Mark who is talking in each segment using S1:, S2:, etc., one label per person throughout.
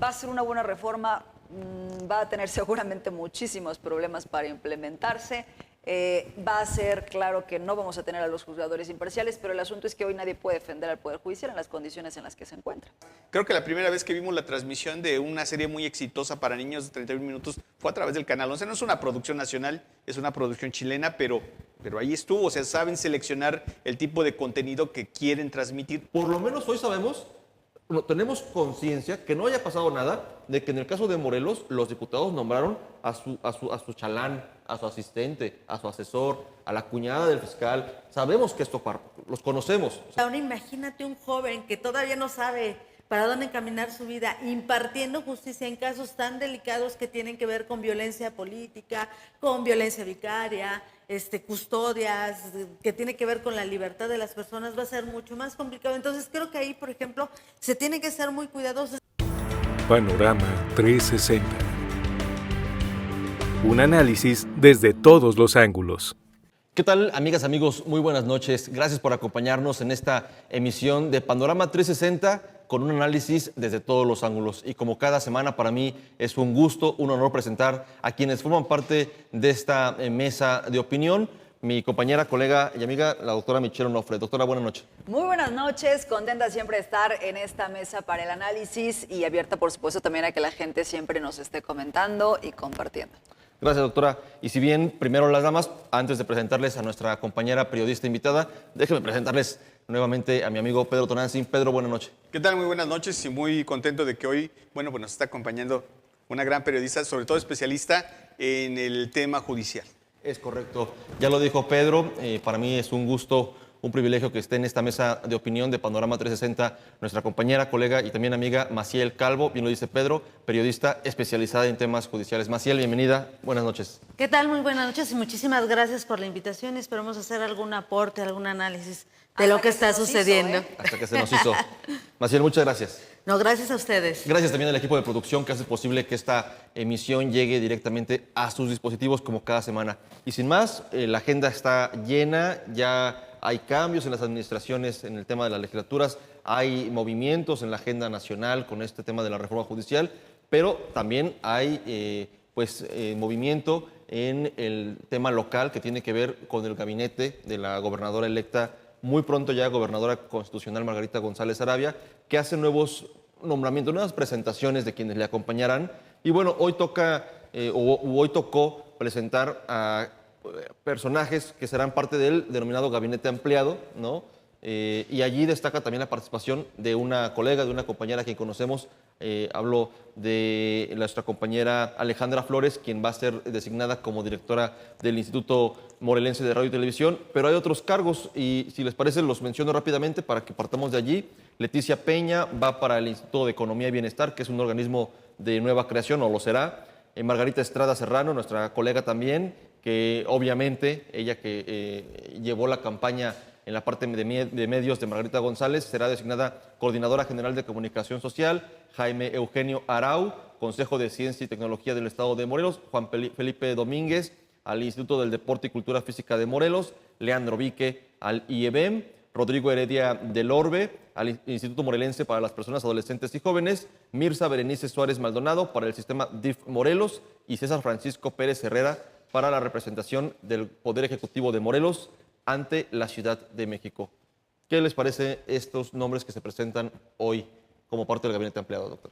S1: Va a ser una buena reforma, va a tener seguramente muchísimos problemas para implementarse. Va a ser claro que no vamos a tener a los juzgadores imparciales, pero el asunto es que hoy nadie puede defender al Poder Judicial en las condiciones en las que se encuentra.
S2: Creo que la primera vez que vimos la transmisión de una serie muy exitosa para niños de 31 minutos fue a través del Canal 11. No es una producción nacional, es una producción chilena, pero ahí estuvo. O sea, saben seleccionar el tipo de contenido que quieren transmitir.
S3: Por lo menos hoy sabemos, bueno, tenemos conciencia que no haya pasado nada de que en el caso de Morelos los diputados nombraron a su chalán, a su asistente, a su asesor, a la cuñada del fiscal. Sabemos que esto los conocemos.
S4: Ahora imagínate un joven que todavía no sabe para dónde encaminar su vida, impartiendo justicia en casos tan delicados que tienen que ver con violencia política, con violencia vicaria, custodias, que tiene que ver con la libertad de las personas, va a ser mucho más complicado. Entonces creo que ahí, por ejemplo, se tiene que ser muy cuidadosos.
S5: Panorama 360. Un análisis desde todos los ángulos.
S3: ¿Qué tal, amigas, amigos? Muy buenas noches. Gracias por acompañarnos en esta emisión de Panorama 360 con un análisis desde todos los ángulos. Y como cada semana, para mí es un gusto, un honor presentar a quienes forman parte de esta mesa de opinión. Mi compañera, colega y amiga, la doctora Michelle Onofre. Doctora, buenas noches.
S1: Muy buenas noches, contenta siempre de estar en esta mesa para el análisis y abierta, por supuesto, también a que la gente siempre nos esté comentando y compartiendo.
S3: Gracias, doctora. Y si bien primero las damas, antes de presentarles a nuestra compañera periodista invitada, déjenme presentarles nuevamente a mi amigo Pedro Tonantzin. Pedro, buenas noches.
S2: ¿Qué tal? Muy buenas noches y muy contento de que hoy, bueno, pues nos está acompañando una gran periodista, sobre todo especialista en el tema judicial.
S3: Es correcto. Ya lo dijo Pedro, para mí es un gusto, un privilegio que esté en esta mesa de opinión de Panorama 360 nuestra compañera, colega y también amiga Maciel Calvo, bien lo dice Pedro, periodista especializada en temas judiciales. Maciel, bienvenida, buenas noches.
S4: ¿Qué tal? Muy buenas noches y muchísimas gracias por la invitación. Esperamos hacer algún aporte, algún análisis de lo que está sucediendo.
S3: Hasta que se nos hizo. Maciel, muchas gracias.
S4: No, gracias a ustedes.
S3: Gracias también al equipo de producción que hace posible que esta emisión llegue directamente a sus dispositivos como cada semana. Y sin más, la agenda está llena, ya hay cambios en las administraciones en el tema de las legislaturas, hay movimientos en la agenda nacional con este tema de la reforma judicial, pero también hay movimiento en el tema local que tiene que ver con el gabinete de la gobernadora electa, muy pronto ya gobernadora constitucional Margarita González Arabia, que hace nuevos nombramientos, nuevas presentaciones de quienes le acompañarán. Y bueno, hoy tocó presentar a personajes que serán parte del denominado gabinete ampliado, ¿no? Y allí destaca también la participación de una colega, de una compañera a quien conocemos. Hablo de nuestra compañera Alejandra Flores, quien va a ser designada como directora del Instituto Morelense de Radio y Televisión, pero hay otros cargos y si les parece los menciono rápidamente para que partamos de allí. Leticia Peña va para el Instituto de Economía y Bienestar, que es un organismo de nueva creación, o lo será. Margarita Estrada Serrano, nuestra colega también, que obviamente ella que llevó la campaña en la parte de medios de Margarita González, será designada Coordinadora General de Comunicación Social. Jaime Eugenio Arau, Consejo de Ciencia y Tecnología del Estado de Morelos. Juan Felipe Domínguez, al Instituto del Deporte y Cultura Física de Morelos. Leandro Vique, al IEBEM. Rodrigo Heredia del Orbe, al Instituto Morelense para las Personas, Adolescentes y Jóvenes. Mirza Berenice Suárez Maldonado, para el sistema DIF Morelos. Y César Francisco Pérez Herrera, para la representación del Poder Ejecutivo de Morelos ante la Ciudad de México. ¿Qué les parece estos nombres que se presentan hoy como parte del gabinete ampliado, doctor?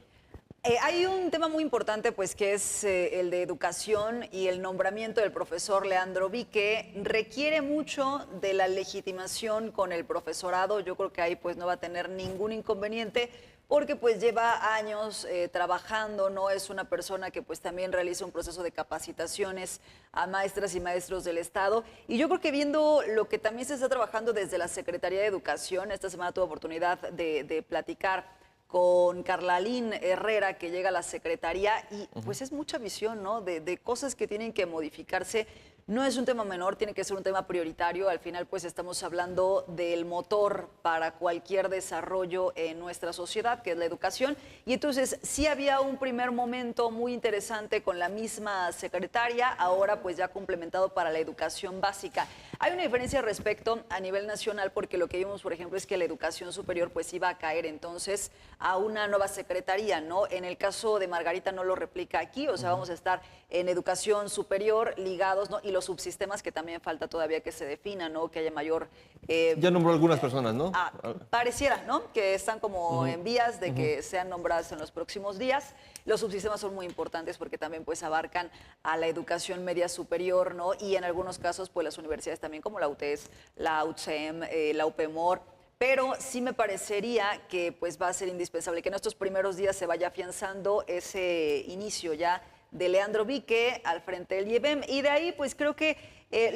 S1: Hay un tema muy importante, pues, que es el de educación y el nombramiento del profesor Leandro Vique. Requiere mucho de la legitimación con el profesorado. Yo creo que ahí, pues, no va a tener ningún inconveniente porque, pues, lleva años trabajando, ¿no? Es una persona que, pues, también realiza un proceso de capacitaciones a maestras y maestros del Estado. Y yo creo que viendo lo que también se está trabajando desde la Secretaría de Educación, esta semana tuve oportunidad de platicar con Carlalín Herrera, que llega a la Secretaría, y pues es mucha visión, ¿no? De cosas que tienen que modificarse, No es un tema menor, tiene que ser un tema prioritario. Al final, pues estamos hablando del motor para cualquier desarrollo en nuestra sociedad, que es la educación. Y entonces sí había un primer momento muy interesante con la misma secretaria, ahora pues ya complementado para la educación básica. Hay una diferencia respecto a nivel nacional, porque lo que vimos, por ejemplo, es que la educación superior pues iba a caer entonces a una nueva secretaría, ¿no? En el caso de Margarita no lo replica aquí, o sea, vamos a estar en educación superior ligados, ¿no? Y los subsistemas que también falta todavía que se definan, ¿no? Que haya mayor...
S3: Ya nombró algunas personas, ¿no?
S1: Pareciera, ¿no? Que están como en vías de que sean nombradas en los próximos días. Los subsistemas son muy importantes porque también pues abarcan a la educación media superior, ¿no? Y en algunos casos pues las universidades también como la UTES, la UTSEM, la UPEMOR. Pero sí me parecería que pues va a ser indispensable que en estos primeros días se vaya afianzando ese inicio ya de Leandro Vique al frente del IEBEM. Y de ahí, pues creo que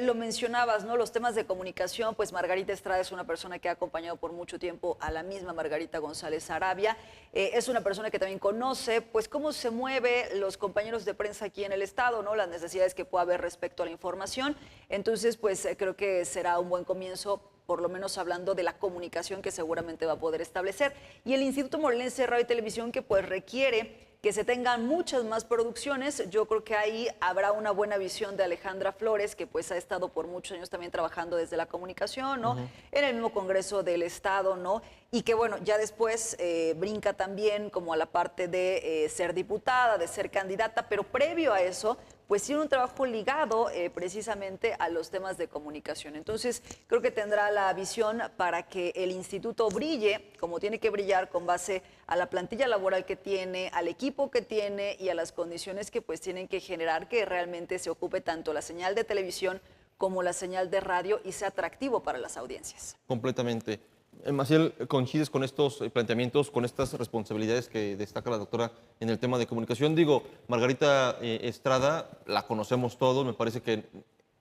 S1: lo mencionabas, ¿no? Los temas de comunicación, pues Margarita Estrada es una persona que ha acompañado por mucho tiempo a la misma Margarita González Arabia. Es una persona que también conoce, pues, cómo se mueve los compañeros de prensa aquí en el Estado, ¿no? Las necesidades que pueda haber respecto a la información. Entonces, pues, creo que será un buen comienzo, por lo menos hablando de la comunicación que seguramente va a poder establecer. Y el Instituto Morelense de Radio y Televisión, que pues requiere que se tengan muchas más producciones. Yo creo que ahí habrá una buena visión de Alejandra Flores, que pues ha estado por muchos años también trabajando desde la comunicación, ¿no? En el mismo Congreso del Estado, ¿no? Y que bueno, ya después brinca también como a la parte de ser diputada, de ser candidata, pero previo a eso, pues tiene un trabajo ligado precisamente a los temas de comunicación. Entonces, creo que tendrá la visión para que el instituto brille como tiene que brillar con base a la plantilla laboral que tiene, al equipo que tiene y a las condiciones que pues tienen que generar que realmente se ocupe tanto la señal de televisión como la señal de radio y sea atractivo para las audiencias.
S3: Completamente. Maciel, ¿coincides con estos planteamientos, con estas responsabilidades que destaca la doctora en el tema de comunicación? Digo, Margarita Estrada, la conocemos todos, me parece que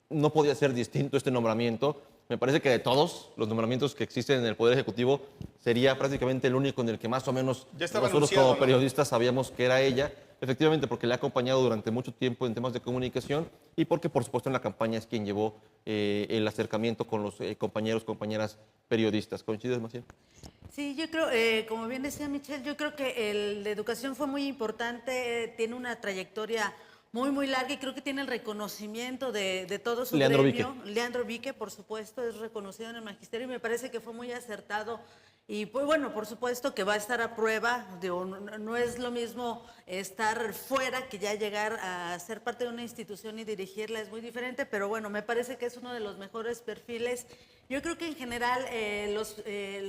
S3: no podía ser distinto este nombramiento. Me parece que de todos los nombramientos que existen en el Poder Ejecutivo, sería prácticamente el único en el que más o menos nosotros como periodistas sabíamos que era ella. Efectivamente, porque le ha acompañado durante mucho tiempo en temas de comunicación y porque, por supuesto, en la campaña es quien llevó el acercamiento con los compañeras periodistas. ¿Coincides, Maciel?
S4: Sí, yo creo, como bien decía Michelle, yo creo que el de educación fue muy importante, tiene una trayectoria muy larga y creo que tiene el reconocimiento de todo su gremio. Leandro Vique, por supuesto, es reconocido en el magisterio y me parece que fue muy acertado. Y pues bueno, por supuesto que va a estar a prueba, no es lo mismo estar fuera que ya llegar a ser parte de una institución y dirigirla, es muy diferente, pero bueno, me parece que es uno de los mejores perfiles. Yo creo que en general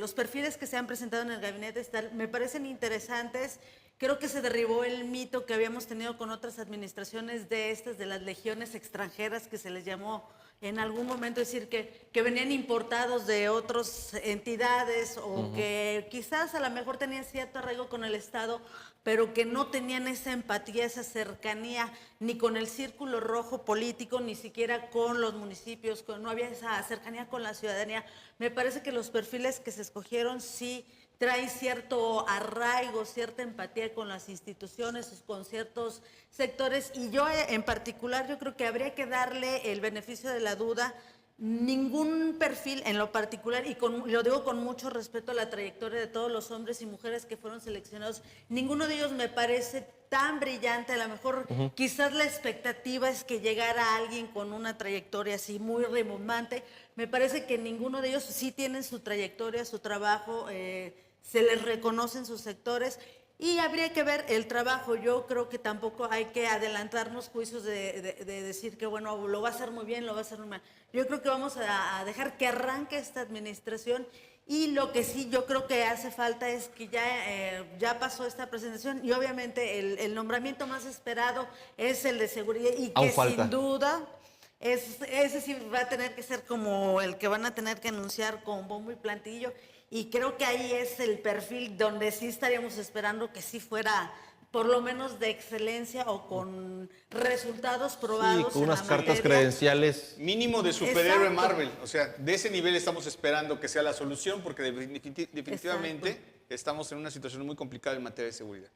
S4: los perfiles que se han presentado en el gabinete me parecen interesantes. Creo que se derribó el mito que habíamos tenido con otras administraciones de las legiones extranjeras que se les llamó en algún momento, es decir, que venían importados de otras entidades o que quizás a lo mejor tenían cierto arraigo con el Estado, pero que no tenían esa empatía, esa cercanía, ni con el círculo rojo político, ni siquiera con los municipios, no había esa cercanía con la ciudadanía. Me parece que los perfiles que se escogieron sí trae cierto arraigo, cierta empatía con las instituciones, con ciertos sectores, y yo en particular, yo creo que habría que darle el beneficio de la duda. Ningún perfil en lo particular, y lo digo con mucho respeto a la trayectoria de todos los hombres y mujeres que fueron seleccionados, ninguno de ellos me parece tan brillante. A lo mejor quizás la expectativa es que llegara alguien con una trayectoria así muy rimbombante. Me parece que ninguno de ellos sí tienen su trayectoria, su trabajo, se les reconocen sus sectores y habría que ver el trabajo. Yo creo que tampoco hay que adelantarnos juicios de decir que bueno, lo va a hacer muy bien, lo va a hacer muy mal. Yo creo que vamos a dejar que arranque esta administración y lo que sí yo creo que hace falta es que ya pasó esta presentación y obviamente el nombramiento más esperado es el de seguridad y que sin duda ese sí va a tener que ser como el que van a tener que anunciar con bombo y platillo. Y creo que ahí es el perfil donde sí estaríamos esperando que sí fuera por lo menos de excelencia o con resultados probados.
S3: Sí, con unas cartas credenciales.
S2: Mínimo de superhéroe Marvel. O sea, de ese nivel estamos esperando que sea la solución porque definitivamente estamos en una situación muy complicada en materia de seguridad.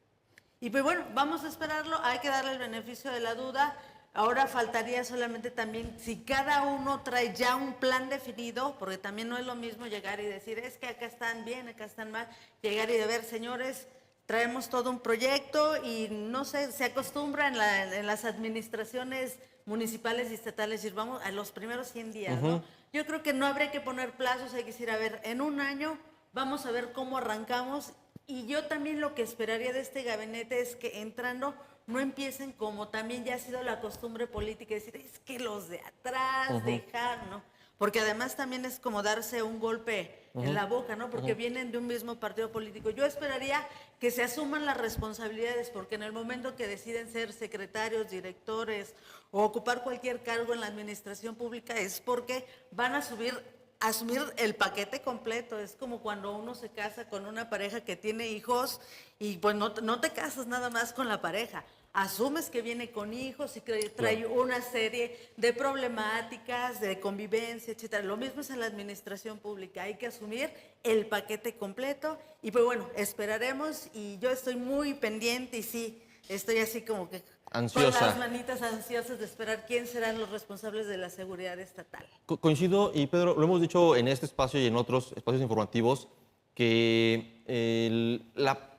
S4: Y pues bueno, vamos a esperarlo. Hay que darle el beneficio de la duda. Ahora faltaría solamente también, si cada uno trae ya un plan definido, porque también no es lo mismo llegar y decir, es que acá están bien, acá están mal, llegar y de ver, señores, traemos todo un proyecto y no sé, se acostumbra en las administraciones municipales y estatales, decir, vamos a los primeros 100 días, ¿no? Yo creo que no habría que poner plazos, hay que decir, a ver, en un año vamos a ver cómo arrancamos, y yo también lo que esperaría de este gabinete es que entrando no empiecen como también ya ha sido la costumbre política, decir, es que los de atrás, dejar, ¿no? Porque además también es como darse un golpe en la boca, ¿no? Porque vienen de un mismo partido político. Yo esperaría que se asuman las responsabilidades, porque en el momento que deciden ser secretarios, directores o ocupar cualquier cargo en la administración pública es porque van a asumir el paquete completo. Es como cuando uno se casa con una pareja que tiene hijos y pues no te casas nada más con la pareja. Asumes que viene con hijos y que trae una serie de problemáticas, de convivencia, etcétera. Lo mismo es en la administración pública. Hay que asumir el paquete completo y pues bueno, esperaremos, y yo estoy muy pendiente y sí, estoy así como que
S3: Ansiosa.
S4: con las manitas ansiosas de esperar quién serán los responsables de la seguridad estatal.
S3: Coincido, y Pedro, lo hemos dicho en este espacio y en otros espacios informativos, que la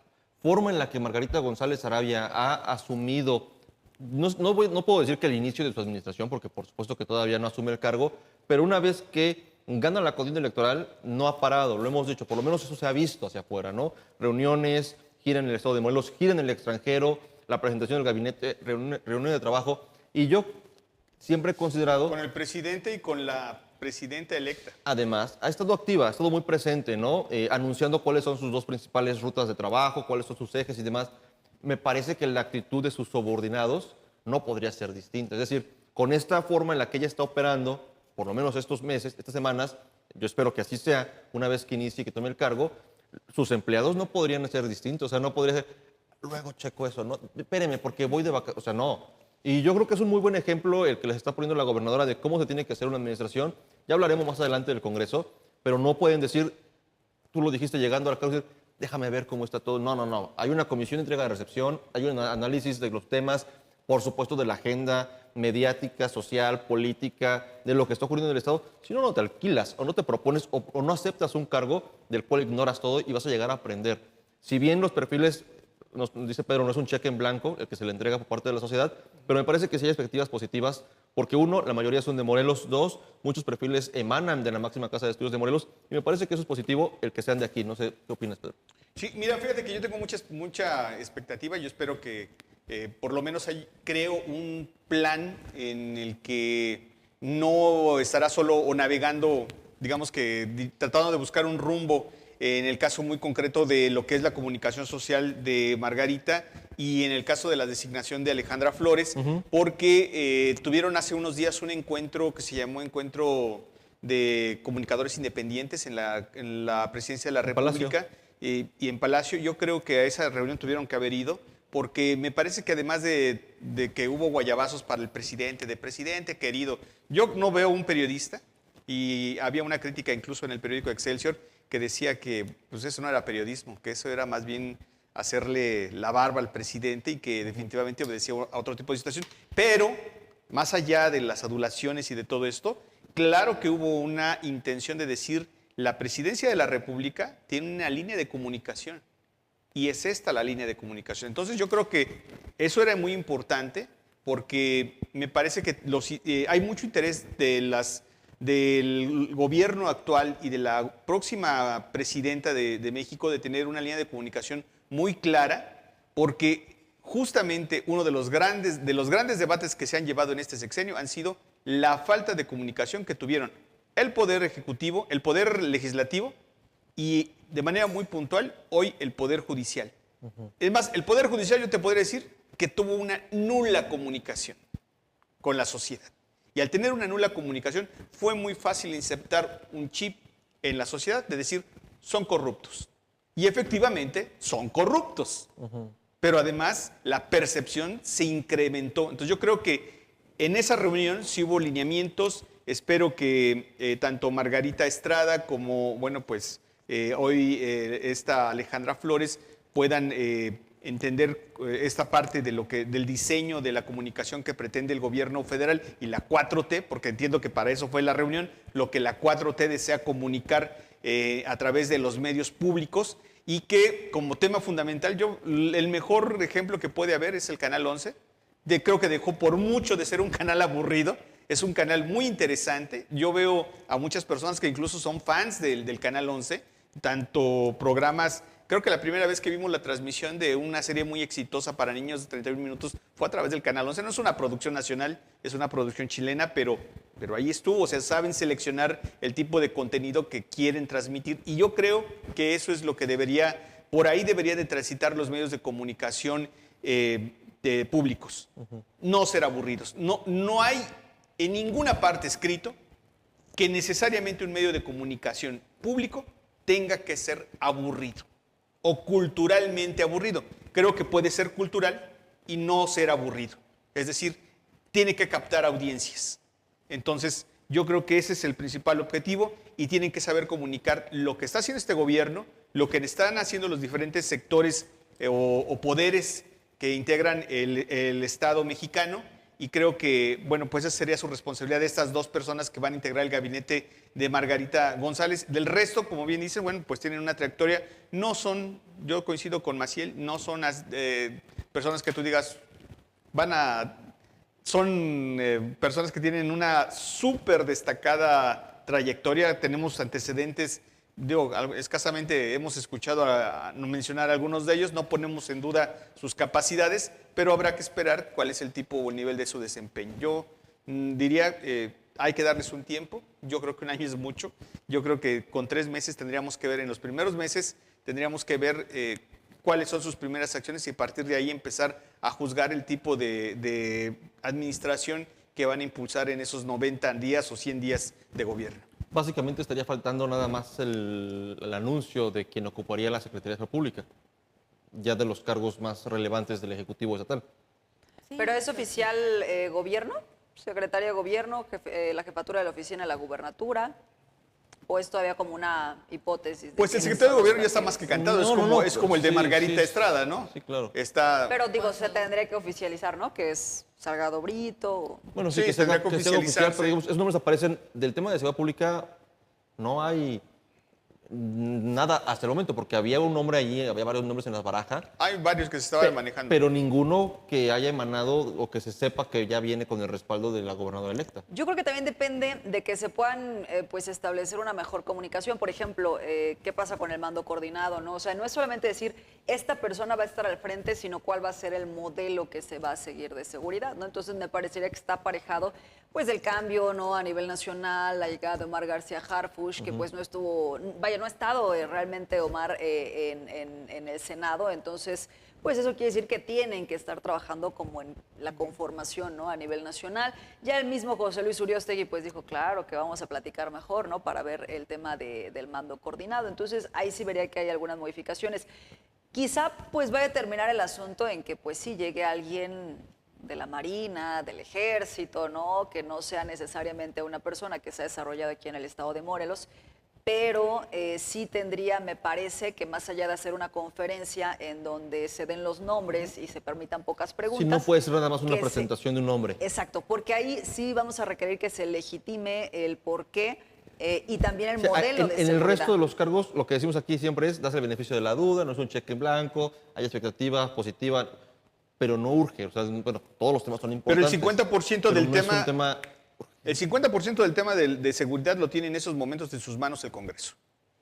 S3: forma en la que Margarita González Arabia ha asumido, no puedo decir que el inicio de su administración, porque por supuesto que todavía no asume el cargo, pero una vez que gana la contienda electoral, no ha parado, lo hemos dicho, por lo menos eso se ha visto hacia afuera, ¿no? Reuniones, gira en el estado de Morelos, gira en el extranjero, la presentación del gabinete, reunión de trabajo, y yo siempre he considerado...
S2: Con el presidente y con la presidenta electa.
S3: Además, ha estado activa, ha estado muy presente, ¿no? Anunciando cuáles son sus dos principales rutas de trabajo, cuáles son sus ejes y demás. Me parece que la actitud de sus subordinados no podría ser distinta. Es decir, con esta forma en la que ella está operando, por lo menos estos meses, estas semanas, yo espero que así sea, una vez que inicie y que tome el cargo, sus empleados no podrían ser distintos. O sea, no podría ser, luego checo eso, no, espéreme, porque voy de vacaciones. O sea, no. Y yo creo que es un muy buen ejemplo el que les está poniendo la gobernadora de cómo se tiene que hacer una administración. Ya hablaremos más adelante del Congreso, pero no pueden decir, tú lo dijiste llegando a la cárcel, déjame ver cómo está todo. No. Hay una comisión de entrega de recepción, hay un análisis de los temas, por supuesto, de la agenda mediática, social, política, de lo que está ocurriendo en el Estado. Si no, no te alquilas o no te propones o no aceptas un cargo del cual ignoras todo y vas a llegar a aprender. Si bien los perfiles, nos dice Pedro, no es un cheque en blanco el que se le entrega por parte de la sociedad, pero me parece que sí hay expectativas positivas, porque uno, la mayoría son de Morelos; dos, muchos perfiles emanan de la máxima casa de estudios de Morelos, y me parece que eso es positivo, el que sean de aquí. No sé, ¿qué opinas, Pedro?
S2: Sí, mira, fíjate que yo tengo mucha expectativa. Yo espero que por lo menos creo un plan en el que no estará solo o navegando, digamos que tratando de buscar un rumbo, en el caso muy concreto de lo que es la comunicación social de Margarita y en el caso de la designación de Alejandra Flores, porque tuvieron hace unos días un encuentro que se llamó Encuentro de Comunicadores Independientes en la Presidencia de la República y en Palacio. Yo creo que a esa reunión tuvieron que haber ido, porque me parece que además de que hubo guayabazos para el presidente, de presidente querido, yo no veo un periodista, y había una crítica incluso en el periódico Excelsior que decía que pues eso no era periodismo, que eso era más bien hacerle la barba al presidente y que definitivamente obedecía a otro tipo de situación. Pero, más allá de las adulaciones y de todo esto, claro que hubo una intención de decir, la presidencia de la República tiene una línea de comunicación y es esta la línea de comunicación. Entonces yo creo que eso era muy importante, porque me parece que hay mucho interés del gobierno actual y de la próxima presidenta de México de tener una línea de comunicación muy clara, porque justamente uno de los grandes debates que se han llevado en este sexenio han sido la falta de comunicación que tuvieron el Poder Ejecutivo, el Poder Legislativo y, de manera muy puntual, hoy el Poder Judicial. Es más, el Poder Judicial, yo te podría decir que tuvo una nula comunicación con la sociedad. Y al tener una nula comunicación, fue muy fácil insertar un chip en la sociedad de decir, son corruptos. Y efectivamente, son corruptos. Pero además, la percepción se incrementó. Entonces yo creo que en esa reunión sí hubo lineamientos. Espero que tanto Margarita Estrada como, bueno, pues hoy esta Alejandra Flores puedan entender esta parte de del diseño de la comunicación que pretende el gobierno federal y la 4T, porque entiendo que para eso fue la reunión, lo que la 4T desea comunicar a través de los medios públicos, y que como tema fundamental, el mejor ejemplo que puede haber es el Canal 11. Creo que dejó por mucho de ser un canal aburrido. Es un canal muy interesante. Yo veo a muchas personas que incluso son fans del Canal 11, tanto programas. Creo que la primera vez que vimos la transmisión de una serie muy exitosa para niños de 31 minutos fue a través del Canal 11. No es una producción nacional, es una producción chilena, pero ahí estuvo. O sea, saben seleccionar el tipo de contenido que quieren transmitir. Y yo creo que eso es lo que por ahí debería de transitar los medios de comunicación públicos. No ser aburridos. No hay en ninguna parte escrito que necesariamente un medio de comunicación público tenga que ser aburrido o culturalmente aburrido. Creo que puede ser cultural y no ser aburrido. Es decir, tiene que captar audiencias. Entonces, yo creo que ese es el principal objetivo y tienen que saber comunicar lo que está haciendo este gobierno, lo que están haciendo los diferentes sectores o poderes que integran el Estado mexicano. Y creo que, bueno, pues esa sería su responsabilidad de estas dos personas que van a integrar el gabinete de Margarita González. Del resto, como bien dicen, bueno, pues tienen una trayectoria. No son, yo coincido con Maciel, no son personas que tú digas, son personas que tienen una súper destacada trayectoria. Tenemos antecedentes, escasamente hemos escuchado mencionar algunos de ellos, no ponemos en duda sus capacidades, pero habrá que esperar cuál es el tipo o el nivel de su desempeño. Yo diría, hay que darles un tiempo. Yo creo que un año es mucho. Yo creo que con 3 meses tendríamos que ver, en los primeros meses, tendríamos que ver cuáles son sus primeras acciones y a partir de ahí empezar a juzgar el tipo de administración que van a impulsar en esos 90 días o 100 días de gobierno.
S3: Básicamente estaría faltando nada más el anuncio de quien ocuparía la Secretaría de Salud Pública, ya de los cargos más relevantes del Ejecutivo estatal.
S1: ¿Pero es oficial gobierno? ¿Secretaria de Gobierno, la jefatura de la oficina de la gubernatura? ¿O es todavía como una hipótesis?
S2: Pues el secretario de Gobierno ya está más que cantado, es como el de Margarita Estrada, ¿no?
S3: Sí, claro.
S1: Pero digo, se tendría que oficializar, ¿no? Que es Salgado Brito.
S3: Bueno, sí, que sea oficial, pero digamos, esos nombres aparecen. Del tema de seguridad pública no hay nada hasta el momento, porque había un nombre allí, había varios nombres en la baraja.
S2: Hay varios que se estaban manejando.
S3: Pero ninguno que haya emanado o que se sepa que ya viene con el respaldo de la gobernadora electa.
S1: Yo creo que también depende de que se puedan pues establecer una mejor comunicación. Por ejemplo, ¿qué pasa con el mando coordinado? ¿No? O sea, no es solamente decir esta persona va a estar al frente, sino cuál va a ser el modelo que se va a seguir de seguridad, ¿no? Entonces me parecería que está aparejado pues del cambio, ¿no? A nivel nacional, la llegada de Omar García Harfuch, que pues no ha estado realmente Omar en el Senado. Entonces, pues eso quiere decir que tienen que estar trabajando como en la conformación, ¿no? A nivel nacional. Ya el mismo José Luis Uriostegui pues dijo, claro, que vamos a platicar mejor, ¿no? Para ver el tema del mando coordinado. Entonces, ahí sí vería que hay algunas modificaciones. Quizá pues va a determinar el asunto en que pues sí llegue alguien de la Marina, del Ejército, ¿no? Que no sea necesariamente una persona que se ha desarrollado aquí en el estado de Morelos, pero sí tendría, me parece, que más allá de hacer una conferencia en donde se den los nombres y se permitan pocas preguntas.
S3: Sí, no puede ser nada más una presentación de un nombre.
S1: Exacto, porque ahí sí vamos a requerir que se legitime el porqué y también el modelo de seguridad.
S3: En el resto de los cargos, lo que decimos aquí siempre es, das el beneficio de la duda, no es un cheque en blanco, hay expectativa positiva, pero no urge. O sea, bueno, todos los temas son importantes.
S2: Pero el 50% del tema... El 50% del tema de seguridad lo tiene en esos momentos en sus manos el Congreso.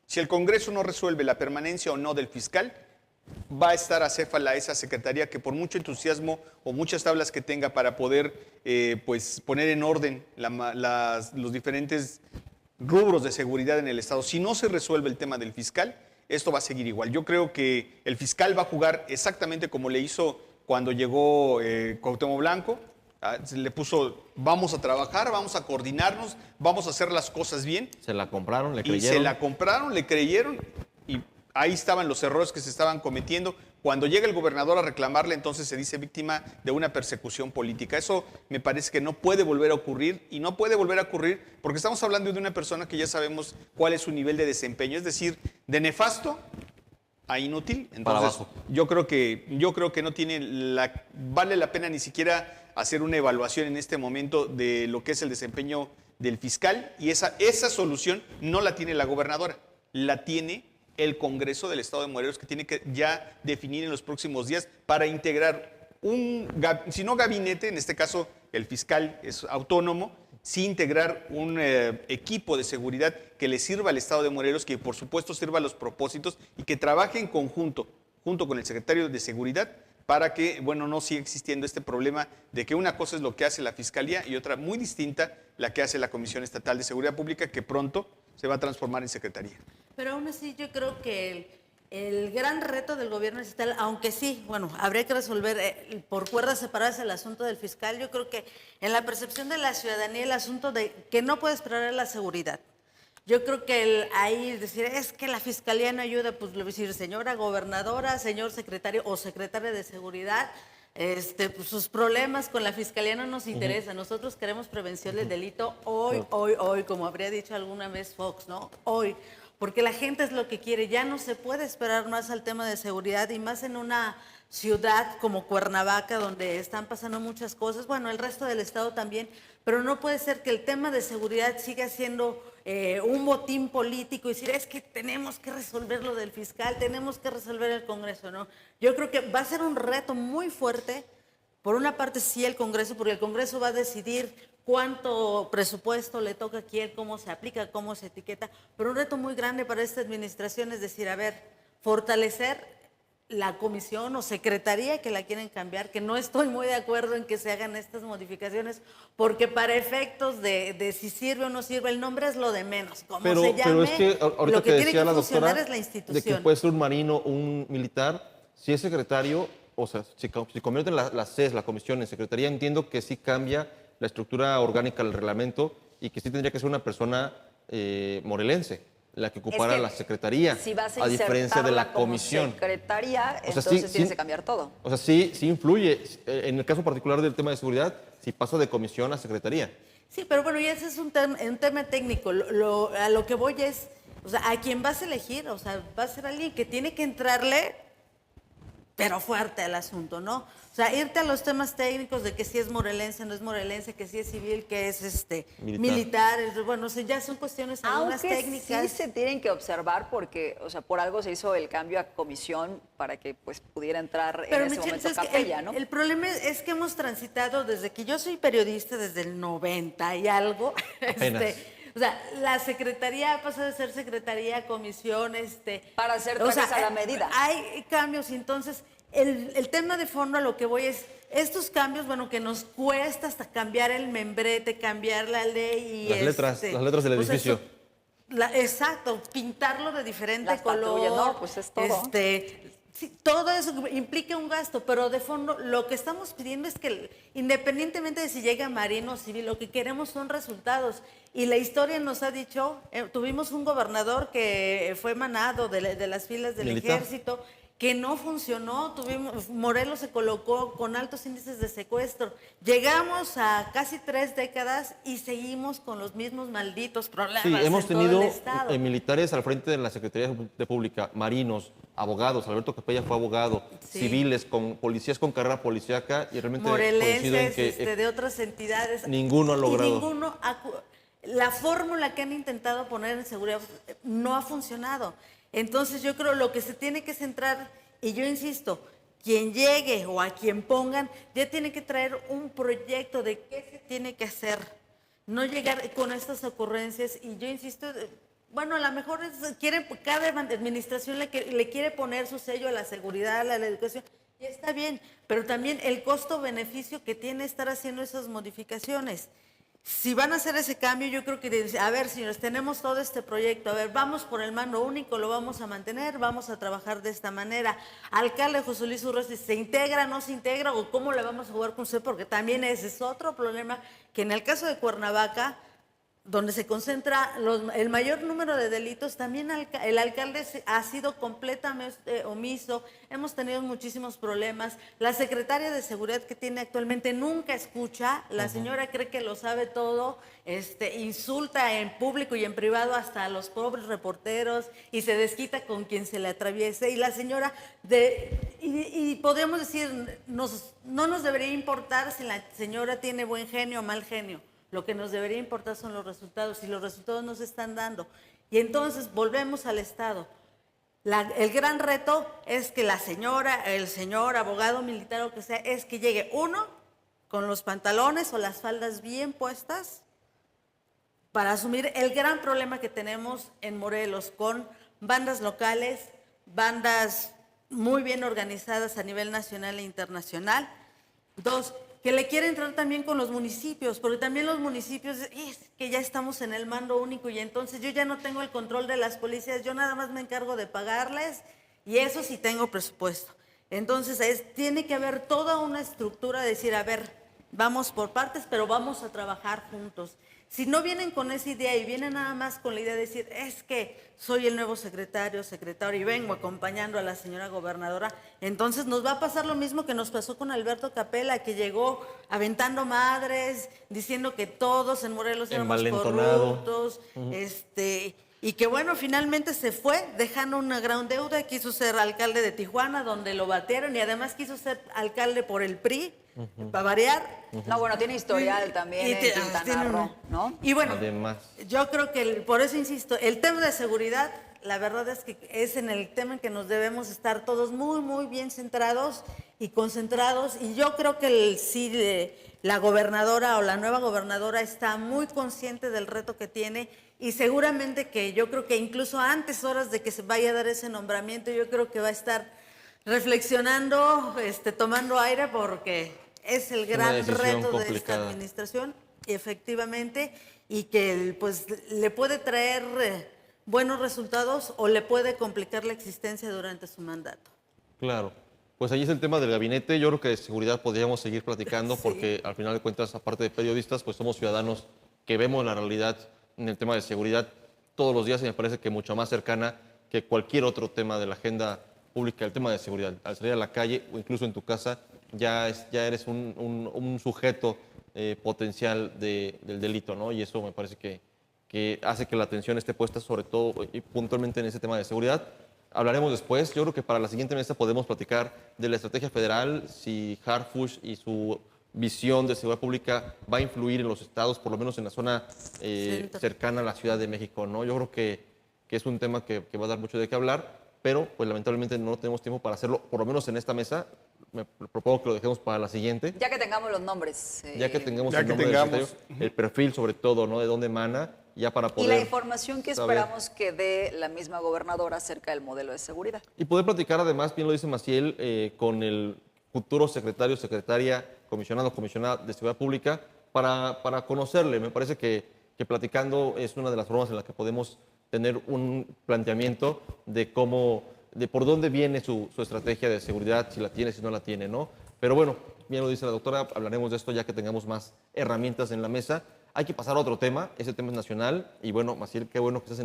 S2: Si el Congreso no resuelve la permanencia o no del fiscal, va a estar acéfala esa secretaría que por mucho entusiasmo o muchas tablas que tenga para poder pues poner en orden los diferentes rubros de seguridad en el Estado, si no se resuelve el tema del fiscal, esto va a seguir igual. Yo creo que el fiscal va a jugar exactamente como le hizo cuando llegó Cuauhtémoc Blanco. Se le puso, vamos a trabajar, vamos a coordinarnos, vamos a hacer las cosas bien.
S3: Se la compraron, le
S2: Y
S3: creyeron.
S2: se la compraron, le creyeron, y ahí estaban los errores que se estaban cometiendo. Cuando llega el gobernador a reclamarle, entonces se dice víctima de una persecución política. Eso me parece que no puede volver a ocurrir, y no puede volver a ocurrir porque estamos hablando de una persona que ya sabemos cuál es su nivel de desempeño. Es decir, de nefasto a inútil.
S3: Para
S2: Entonces,
S3: abajo.
S2: yo creo que no tiene vale la pena ni siquiera hacer una evaluación en este momento de lo que es el desempeño del fiscal, y esa solución no la tiene la gobernadora, la tiene el Congreso del Estado de Morelos, que tiene que ya definir en los próximos días para integrar si no gabinete, en este caso el fiscal es autónomo, sí integrar un equipo de seguridad que le sirva al Estado de Morelos, que por supuesto sirva a los propósitos y que trabaje en conjunto, junto con el secretario de Seguridad, para que, bueno, no siga existiendo este problema de que una cosa es lo que hace la Fiscalía y otra muy distinta la que hace la Comisión Estatal de Seguridad Pública, que pronto se va a transformar en Secretaría.
S4: Pero aún así yo creo que el gran reto del gobierno estatal, aunque sí, bueno, habría que resolver por cuerdas separadas el asunto del fiscal, yo creo que en la percepción de la ciudadanía el asunto de que no puede esperar es la seguridad. Yo creo que ahí decir, es que la fiscalía no ayuda, pues le voy a decir, señora gobernadora, señor secretario o secretaria de seguridad, pues sus problemas con la fiscalía no nos interesan. Nosotros queremos prevención del delito hoy, como habría dicho alguna vez Fox, ¿no? Hoy. Porque la gente es lo que quiere, ya no se puede esperar más al tema de seguridad y más en una ciudad como Cuernavaca donde están pasando muchas cosas, bueno, el resto del estado también, pero no puede ser que el tema de seguridad siga siendo un botín político y decir, es que tenemos que resolver lo del fiscal, tenemos que resolver el Congreso, ¿no? Yo creo que va a ser un reto muy fuerte, por una parte sí el Congreso, porque el Congreso va a decidir cuánto presupuesto le toca a quién, cómo se aplica, cómo se etiqueta, pero un reto muy grande para esta administración es decir, a ver, fortalecer la comisión o secretaría que la quieren cambiar, que no estoy muy de acuerdo en que se hagan estas modificaciones, porque para efectos de si sirve o no sirve, el nombre es lo de menos, como se llame,
S3: pero es que ahorita
S4: lo que tiene
S3: decía
S4: que
S3: la
S4: funcionar
S3: doctora
S4: es la
S3: de
S4: institución.
S3: que puede ser un marino o un militar, si es secretario, o sea, si convierten la CES, la comisión, en secretaría, entiendo que sí cambia la estructura orgánica del reglamento y que sí tendría que ser una persona morelense la que ocupara la secretaría,
S1: si vas
S3: a diferencia de la
S1: como
S3: comisión.
S1: secretaría,
S3: O sea,
S1: entonces tienes que cambiar todo.
S3: O sea, sí influye. En el caso particular del tema de seguridad, si pasa de comisión a secretaría.
S4: Sí, pero bueno, ya ese es un tema técnico. A lo que voy es, o sea, a quien vas a elegir, o sea, va a ser alguien que tiene que entrarle, pero fuerte al asunto, ¿no? O sea, irte a los temas técnicos de que si es morelense, no es morelense, que si es civil, que es militar. Bueno, o sea, ya son cuestiones algunas técnicas.
S1: Sí se tienen que observar porque, o sea, por algo se hizo el cambio a comisión para que pues pudiera entrar
S4: pero
S1: en ese
S4: Michelle,
S1: momento
S4: ¿sabes
S1: Capella,
S4: qué?
S1: ¿no?
S4: El problema es que hemos transitado desde que yo soy periodista, desde el 90 y algo. O sea, la secretaría ha pasado de ser secretaría, comisión,
S1: Para hacer trajes a la medida.
S4: Hay cambios, entonces el tema de fondo a lo que voy es estos cambios, bueno, que nos cuesta hasta cambiar el membrete, cambiar la ley y
S3: las letras del edificio.
S4: Exacto, pintarlo de diferente
S1: Las
S4: color.
S1: patrullas, no, pues es todo.
S4: Sí, todo eso implica un gasto, pero de fondo lo que estamos pidiendo es que independientemente de si llega marino o civil, lo que queremos son resultados. Y la historia nos ha dicho, tuvimos un gobernador que fue emanado de las filas del
S3: militar.
S4: Ejército, que no funcionó, Morelos se colocó con altos índices de secuestro. Llegamos a casi 3 décadas y seguimos con los mismos malditos problemas.
S3: Sí, hemos
S4: en todo
S3: tenido
S4: el estado.
S3: militares al frente de la Secretaría de Pública, marinos, abogados, Alberto Capella fue abogado,
S4: Sí.
S3: civiles, con policías con carrera policíaca y realmente coincido en
S4: Morelenses,
S3: que
S4: de otras entidades.
S3: ninguno ha logrado.
S4: Y ninguno la fórmula que han intentado poner en seguridad no ha funcionado. Entonces yo creo lo que se tiene que centrar, y yo insisto, quien llegue o a quien pongan, ya tiene que traer un proyecto de qué se tiene que hacer. No llegar con estas ocurrencias, y yo insisto, bueno, a lo mejor cada administración le quiere poner su sello a la seguridad, a la educación, y está bien, pero también el costo-beneficio que tiene estar haciendo esas modificaciones. Si van a hacer ese cambio, yo creo que, a ver, señores, tenemos todo este proyecto, a ver, vamos por el mando único, lo vamos a mantener, vamos a trabajar de esta manera. Alcalde José Luis Urresti, ¿se integra, no se integra o cómo le vamos a jugar con usted? Porque también ese es otro problema que en el caso de Cuernavaca donde se concentra el mayor número de delitos, también el alcalde ha sido completamente omiso, hemos tenido muchísimos problemas, la secretaria de Seguridad que tiene actualmente nunca escucha, la señora cree que lo sabe todo, insulta en público y en privado hasta a los pobres reporteros y se desquita con quien se le atraviese, y la señora, y podemos decir, no nos debería importar si la señora tiene buen genio o mal genio. Lo que nos debería importar son los resultados y los resultados no se están dando. Y entonces volvemos al Estado. El gran reto es que la señora, el señor abogado militar o que sea, es que llegue uno con los pantalones o las faldas bien puestas para asumir el gran problema que tenemos en Morelos con bandas locales, bandas muy bien organizadas a nivel nacional e internacional. Dos, que le quiere entrar también con los municipios, porque también los municipios, es que ya estamos en el mando único y entonces yo ya no tengo el control de las policías, yo nada más me encargo de pagarles y eso sí tengo presupuesto. Entonces tiene que haber toda una estructura de decir, a ver, vamos por partes, pero vamos a trabajar juntos. Si no vienen con esa idea y vienen nada más con la idea de decir, es que soy el nuevo secretario y vengo acompañando a la señora gobernadora, entonces nos va a pasar lo mismo que nos pasó con Alberto Capella, que llegó aventando madres, diciendo que todos en Morelos éramos corruptos, y que bueno, finalmente se fue dejando una gran deuda, quiso ser alcalde de Tijuana, donde lo batearon, y además quiso ser alcalde por el PRI, para variar.
S1: No, bueno, tiene historial también en Quintana Roo, ¿no?
S4: Y bueno,
S3: además,
S4: yo creo que por eso insisto, el tema de seguridad, la verdad es que es en el tema en que nos debemos estar todos muy, muy bien centrados y concentrados. Y yo creo que la gobernadora o la nueva gobernadora está muy consciente del reto que tiene y seguramente que yo creo que incluso antes horas de que se vaya a dar ese nombramiento, yo creo que va a estar reflexionando, tomando aire porque es el gran reto de esta administración, efectivamente, y que pues le puede traer buenos resultados o le puede complicar la existencia durante su mandato.
S3: claro. Pues ahí es el tema del gabinete. Yo creo que de seguridad podríamos seguir platicando porque al final de cuentas, aparte de periodistas, pues somos ciudadanos que vemos la realidad en el tema de seguridad todos los días y me parece que mucho más cercana que cualquier otro tema de la agenda pública, el tema de seguridad. Al salir a la calle o incluso en tu casa, ya eres un sujeto potencial del delito, ¿no? Y eso me parece que hace que la atención esté puesta sobre todo y puntualmente en ese tema de seguridad. Hablaremos después. Yo creo que para la siguiente mesa podemos platicar de la estrategia federal, si Harfuch y su visión de seguridad pública va a influir en los estados, por lo menos en la zona cercana a la Ciudad de México, ¿no? Yo creo que es un tema que va a dar mucho de qué hablar, pero pues lamentablemente no tenemos tiempo para hacerlo, por lo menos en esta mesa. Me propongo que lo dejemos para la siguiente.
S1: Ya que tengamos los nombres.
S3: Ya que tengamos el nombre del secretario, el perfil sobre todo, ¿no? De dónde emana, ya para poder...
S1: Y la información que esperamos que dé la misma gobernadora acerca del modelo de seguridad.
S3: Y poder platicar además, bien lo dice Maciel, con el futuro secretario, secretaria, comisionada de Seguridad Pública, para conocerle. Me parece que platicando es una de las formas en las que podemos tener un planteamiento de por dónde viene su estrategia de seguridad, si la tiene, si no la tiene, ¿no? Pero bueno, bien lo dice la doctora, hablaremos de esto ya que tengamos más herramientas en la mesa. Hay que pasar a otro tema, ese tema es nacional, y bueno, Maciel, qué bueno que estás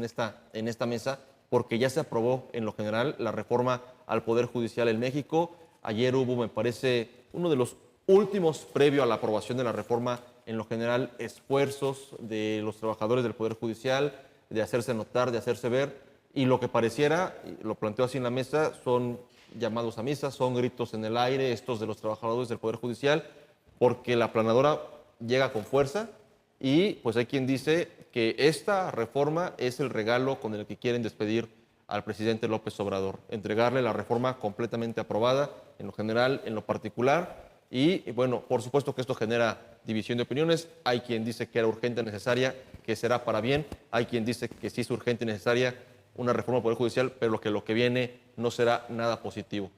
S3: en esta mesa, porque ya se aprobó en lo general la reforma al Poder Judicial en México. Ayer hubo, me parece, uno de los últimos previo a la aprobación de la reforma, en lo general, esfuerzos de los trabajadores del Poder Judicial, de hacerse notar, de hacerse ver, y lo que pareciera, lo planteo así en la mesa, son llamados a misa, son gritos en el aire, estos de los trabajadores del Poder Judicial, porque la aplanadora llega con fuerza y pues hay quien dice que esta reforma es el regalo con el que quieren despedir al presidente López Obrador, entregarle la reforma completamente aprobada, en lo general, en lo particular, y bueno, por supuesto que esto genera división de opiniones. Hay quien dice que era urgente y necesaria, que será para bien. Hay quien dice que sí es urgente y necesaria una reforma del Poder Judicial, pero que lo que viene no será nada positivo.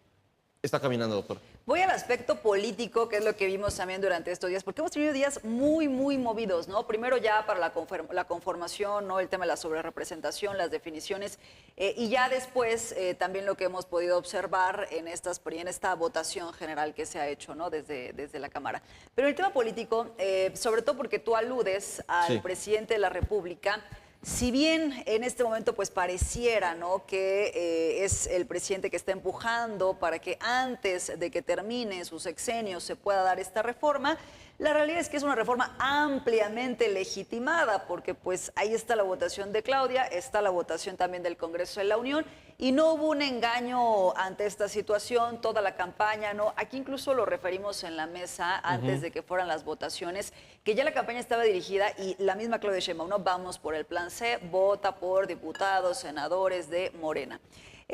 S3: Está caminando, doctor.
S1: Voy al aspecto político, que es lo que vimos también durante estos días, porque hemos tenido días muy, muy movidos, ¿no? Primero ya para la conformación, ¿no? El tema de la sobrerepresentación, las definiciones, y ya después también lo que hemos podido observar en esta votación general que se ha hecho, ¿no? Desde la Cámara. Pero el tema político, sobre todo porque tú aludes al presidente de la República. Si bien en este momento pues pareciera, ¿no?, que es el presidente que está empujando para que antes de que termine su sexenio se pueda dar esta reforma, la realidad es que es una reforma ampliamente legitimada, porque pues ahí está la votación de Claudia, está la votación también del Congreso de la Unión, y no hubo un engaño ante esta situación, toda la campaña, ¿no? Aquí incluso lo referimos en la mesa antes de que fueran las votaciones, que ya la campaña estaba dirigida y la misma Claudia Sheinbaum, ¿no? Vamos por el plan C, vota por diputados, senadores de Morena.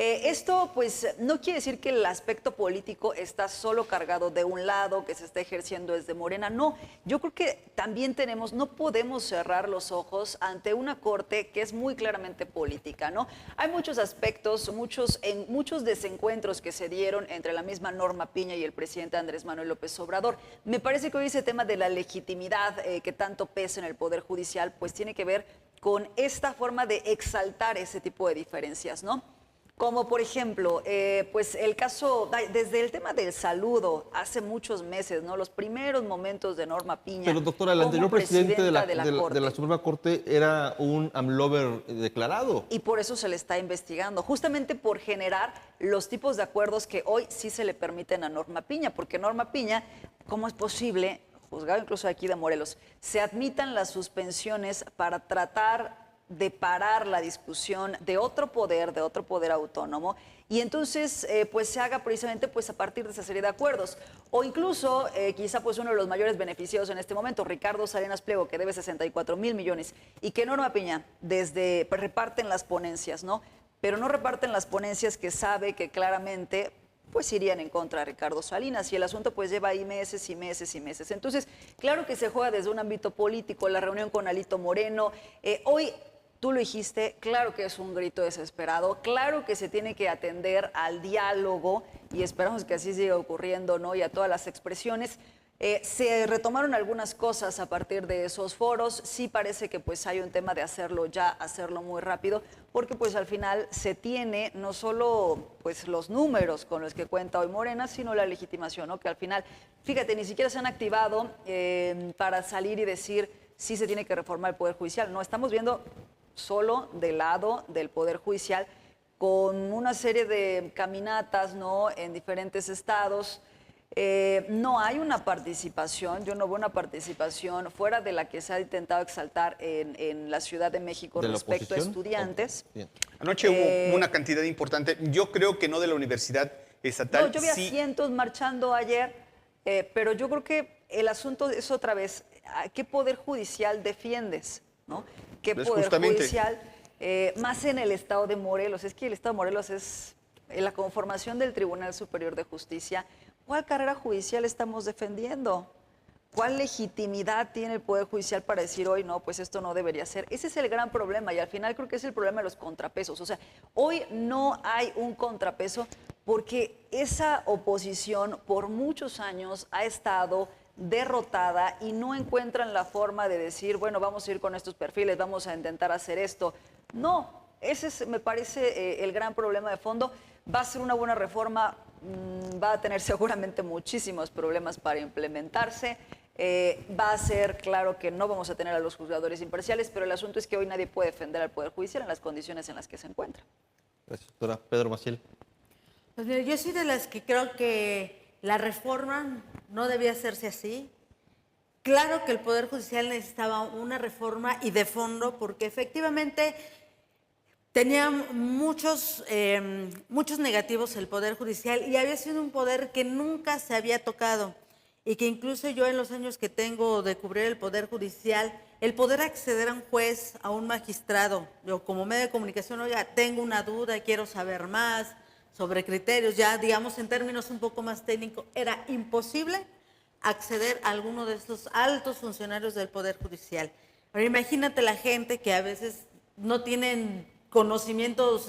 S1: Esto pues no quiere decir que el aspecto político está solo cargado de un lado, que se está ejerciendo desde Morena. No, yo creo que también no podemos cerrar los ojos ante una corte que es muy claramente política, ¿no? Hay muchos aspectos, muchos desencuentros que se dieron entre la misma Norma Piña y el presidente Andrés Manuel López Obrador. Me parece que hoy ese tema de la legitimidad que tanto pesa en el Poder Judicial, pues tiene que ver con esta forma de exaltar ese tipo de diferencias, ¿no? Como por ejemplo, pues el caso, desde el tema del saludo, hace muchos meses, ¿no? Los primeros momentos de Norma Piña.
S3: Pero doctora, el anterior presidente de la Suprema Corte era un AMLover declarado.
S1: Y por eso se le está investigando, justamente por generar los tipos de acuerdos que hoy sí se le permiten a Norma Piña, porque Norma Piña, ¿cómo es posible, juzgado incluso aquí de Morelos, se admitan las suspensiones para tratar de parar la discusión de otro poder autónomo, y entonces pues se haga precisamente pues a partir de esa serie de acuerdos? O incluso quizá pues uno de los mayores beneficiados en este momento, Ricardo Salinas Pliego, que debe 64,000 millones, y que Norma Piña pues, reparten las ponencias, ¿no? Pero no reparten las ponencias que sabe que claramente pues irían en contra de Ricardo Salinas, y el asunto pues lleva ahí meses y meses y meses. Entonces, claro que se juega desde un ámbito político, la reunión con Alito Moreno, hoy tú lo dijiste, claro que es un grito desesperado, claro que se tiene que atender al diálogo, y esperamos que así siga ocurriendo, ¿no? Y a todas las expresiones. Se retomaron algunas cosas a partir de esos foros. Sí parece que pues hay un tema de hacerlo ya, hacerlo muy rápido, porque pues al final se tiene no solo pues los números con los que cuenta hoy Morena, sino la legitimación, ¿no? Que al final, fíjate, ni siquiera se han activado para salir y decir sí se tiene que reformar el Poder Judicial. No, estamos viendo solo del lado del Poder Judicial, con una serie de caminatas, ¿no?, en diferentes estados. No hay una participación, yo no veo una participación fuera de la que se ha intentado exaltar en la Ciudad de México respecto a estudiantes.
S2: Anoche hubo una cantidad importante, yo creo que no de la Universidad Estatal.
S1: No, yo vi a cientos marchando ayer, pero yo creo que el asunto es otra vez, ¿a qué Poder Judicial defiendes, ¿no? ¿Qué Poder Judicial? Más en el estado de Morelos. Es que el estado de Morelos es la conformación del Tribunal Superior de Justicia. ¿Cuál carrera judicial estamos defendiendo? ¿Cuál legitimidad tiene el Poder Judicial para decir hoy, no, pues esto no debería ser? Ese es el gran problema, y al final creo que es el problema de los contrapesos. O sea, hoy no hay un contrapeso porque esa oposición por muchos años ha estado derrotada y no encuentran la forma de decir, bueno, vamos a ir con estos perfiles, vamos a intentar hacer esto. No, ese me parece el gran problema de fondo. Va a ser una buena reforma, va a tener seguramente muchísimos problemas para implementarse. Va a ser claro que no vamos a tener a los juzgadores imparciales, pero el asunto es que hoy nadie puede defender al Poder Judicial en las condiciones en las que se encuentra.
S3: Gracias, doctora. Pedro Maciel.
S4: Pues mira, yo soy de las que creo que la reforma no debía hacerse así. Claro que el Poder Judicial necesitaba una reforma y de fondo, porque efectivamente tenía muchos negativos el Poder Judicial, y había sido un poder que nunca se había tocado, y que incluso yo en los años que tengo de cubrir el Poder Judicial, el poder acceder a un juez, a un magistrado, yo como medio de comunicación, oiga, tengo una duda, quiero saber más sobre criterios, ya digamos en términos un poco más técnicos, era imposible acceder a alguno de estos altos funcionarios del Poder Judicial. Pero imagínate la gente que a veces no tienen conocimientos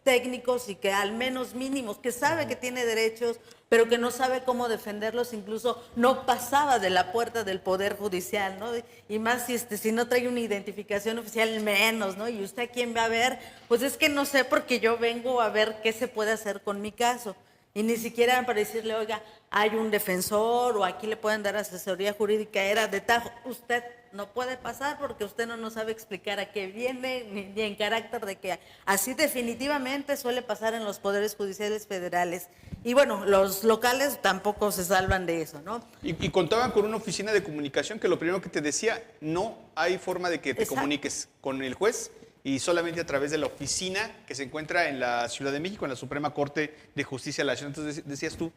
S4: técnicos y que al menos mínimos, que sabe que tiene derechos, pero que no sabe cómo defenderlos, incluso no pasaba de la puerta del Poder Judicial, ¿no? Y más si no trae una identificación oficial, menos, ¿no? ¿Y usted a quién va a ver? Pues es que no sé, porque yo vengo a ver qué se puede hacer con mi caso. Y ni siquiera para decirle, oiga, hay un defensor o aquí le pueden dar asesoría jurídica, era de tajo. Usted no puede pasar porque usted no nos sabe explicar a qué viene, ni en carácter de que así definitivamente suele pasar en los poderes judiciales federales. Y bueno, los locales tampoco se salvan de eso, ¿no?
S2: Y contaban con una oficina de comunicación que lo primero que te decía, no hay forma de que te
S4: Exacto.
S2: comuniques con el juez y solamente a través de la oficina que se encuentra en la Ciudad de México, en la Suprema Corte de Justicia de la Nación. Entonces decías tú,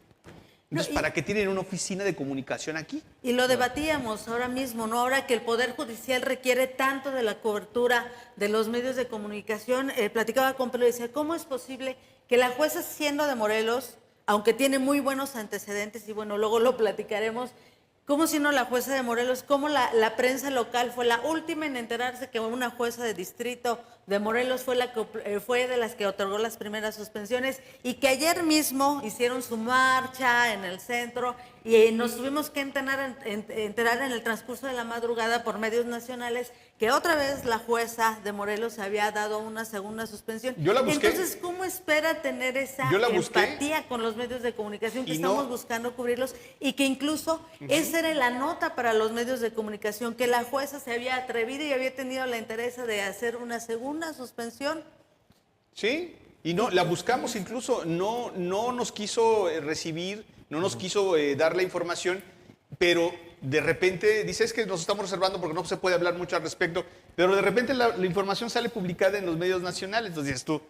S2: entonces, ¿para qué tienen una oficina de comunicación aquí?
S4: Y lo debatíamos ahora mismo, ¿no? Ahora que el Poder Judicial requiere tanto de la cobertura de los medios de comunicación, platicaba con Pedro y decía, ¿cómo es posible que la jueza, siendo de Morelos, aunque tiene muy buenos antecedentes, y bueno, luego lo platicaremos, cómo siendo la jueza de Morelos, cómo la prensa local fue la última en enterarse que una jueza de distrito de Morelos fue de las que otorgó las primeras suspensiones y que ayer mismo hicieron su marcha en el centro y nos tuvimos que enterar en el transcurso de la madrugada por medios nacionales que otra vez la jueza de Morelos había dado una segunda suspensión.
S2: Yo la busqué.
S4: Entonces, ¿cómo espera tener esa
S2: Yo la busqué.
S4: empatía con los medios de comunicación que
S2: Y no.
S4: estamos buscando cubrirlos y que incluso esa era la nota para los medios de comunicación, que la jueza se había atrevido y había tenido la interés de hacer una segunda suspensión?
S2: Sí, y no, la buscamos incluso, no nos quiso recibir, no nos quiso dar la información, pero de repente dice, es que nos estamos reservando porque no se puede hablar mucho al respecto, pero de repente la información sale publicada en los medios nacionales, entonces dices tú,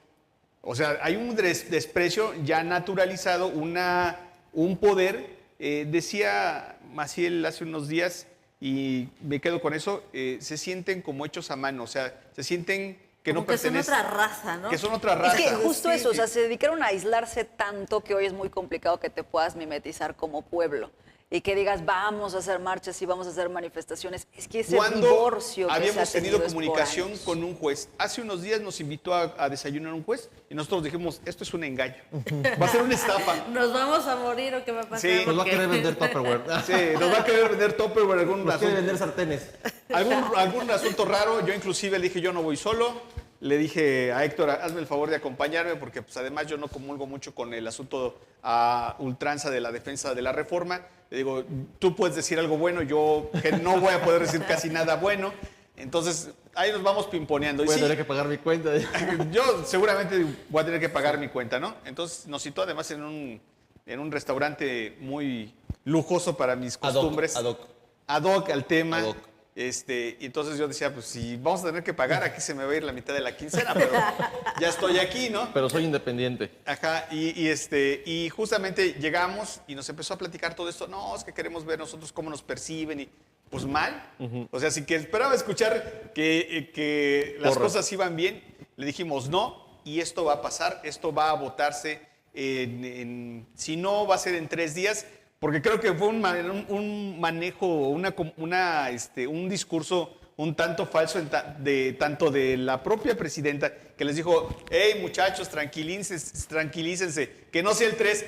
S2: o sea, hay un desprecio ya naturalizado, un poder, decía Maciel hace unos días, y me quedo con eso, se sienten como hechos a mano, o sea, se sienten que
S4: Como
S2: no
S4: que son
S2: pertenecen.
S4: otra raza, ¿no?
S2: Que son otra
S1: Es
S2: raza.
S1: que justo
S2: Sí.
S1: eso, o sea, se dedicaron a aislarse tanto que hoy es muy complicado que te puedas mimetizar como pueblo y que digas, vamos a hacer marchas y vamos a hacer manifestaciones. Es que ese
S2: Cuando
S1: divorcio que se ha
S2: habíamos tenido
S1: es por
S2: comunicación
S1: años.
S2: con un juez, hace unos días nos invitó a desayunar un juez y nosotros dijimos, esto es un engaño, va a ser una estafa.
S4: ¿Nos vamos a morir o qué va a pasar?
S2: Sí.
S3: Nos va a
S4: Porque-
S3: querer vender Tupperware.
S2: Sí, nos va a querer vender Tupperware algún
S3: Nos quiere
S2: asunto,
S3: vender sartenes.
S2: algún asunto raro. Yo inclusive le dije, yo no voy solo. Le dije a Héctor, hazme el favor de acompañarme porque pues, además yo no comulgo mucho con el asunto a ultranza de la defensa de la reforma. Le digo, tú puedes decir algo bueno, yo que no voy a poder decir casi nada bueno. Entonces, ahí nos vamos pimponeando. Y
S3: Voy a
S2: sí,
S3: tener que pagar mi cuenta.
S2: yo seguramente voy a tener que pagar mi cuenta, ¿no? Entonces nos citó además en un restaurante muy lujoso para mis
S3: Ad hoc,
S2: costumbres.
S3: ad hoc.
S2: Ad hoc al tema.
S3: Ad hoc.
S2: Y entonces yo decía, pues si vamos a tener que pagar, aquí se me va a ir la mitad de la quincena, pero ya estoy aquí, ¿no?
S3: Pero soy independiente.
S2: Ajá, y justamente llegamos y nos empezó a platicar todo esto. No, es que queremos ver nosotros cómo nos perciben y pues mal. O sea, si que esperaba escuchar que las
S3: Porra.
S2: cosas iban bien, le dijimos no y esto va a pasar, esto va a votarse si no va a ser en 3 días, porque creo que fue un manejo, un discurso un tanto falso tanto de la propia presidenta, que les dijo, hey muchachos, tranquilícense, que no sea el 3.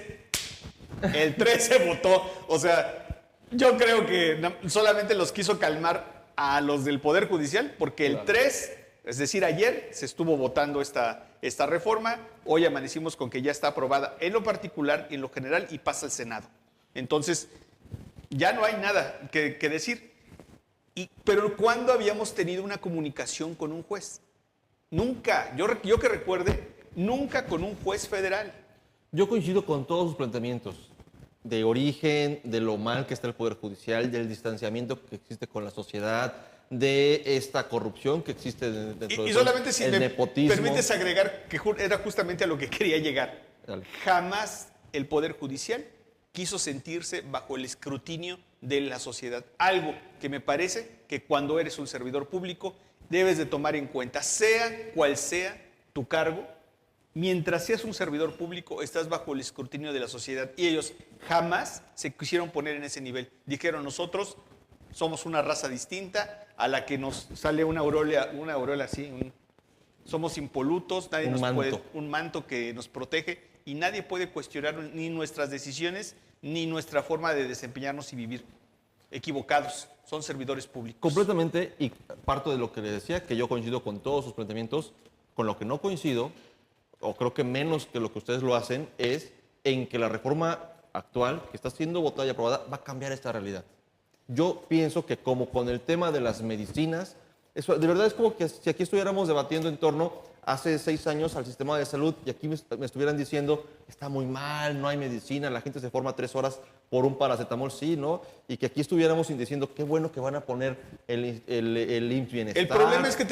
S2: El 3 se votó. O sea, yo creo que solamente los quiso calmar a los del Poder Judicial, porque el 3, es decir, ayer se estuvo votando esta reforma, hoy amanecimos con que ya está aprobada en lo particular y en lo general y pasa al Senado. Entonces, ya no hay nada que decir. Pero ¿cuándo habíamos tenido una comunicación con un juez? Nunca, yo que recuerde, nunca con un juez federal.
S3: Yo coincido con todos sus planteamientos de origen, de lo mal que está el Poder Judicial, del distanciamiento que existe con la sociedad, de esta corrupción que existe dentro de
S2: Y solamente si
S3: el
S2: me
S3: nepotismo.
S2: permites agregar que era justamente a lo que quería llegar.
S3: Dale.
S2: Jamás el Poder Judicial quiso sentirse bajo el escrutinio de la sociedad. Algo que me parece que cuando eres un servidor público debes de tomar en cuenta, sea cual sea tu cargo, mientras seas un servidor público estás bajo el escrutinio de la sociedad y ellos jamás se quisieron poner en ese nivel. Dijeron, nosotros somos una raza distinta a la que nos sale una aureola así, somos impolutos, nadie
S3: Un
S2: nos
S3: manto.
S2: puede, un manto que nos protege y nadie puede cuestionar ni nuestras decisiones ni nuestra forma de desempeñarnos y vivir. Equivocados, son servidores públicos.
S3: Completamente, y parto de lo que le decía, que yo coincido con todos sus planteamientos. Con lo que no coincido, o creo que menos que lo que ustedes lo hacen, es en que la reforma actual, que está siendo votada y aprobada, va a cambiar esta realidad. Yo pienso que como con el tema de las medicinas, eso, de verdad es como que si aquí estuviéramos debatiendo en torno hace 6 años al sistema de salud y aquí me estuvieran diciendo, está muy mal, no hay medicina, la gente se forma 3 horas por un paracetamol, sí, ¿no? Y que aquí estuviéramos diciendo, qué bueno que van a poner el IMSS Bienestar.
S2: El problema es que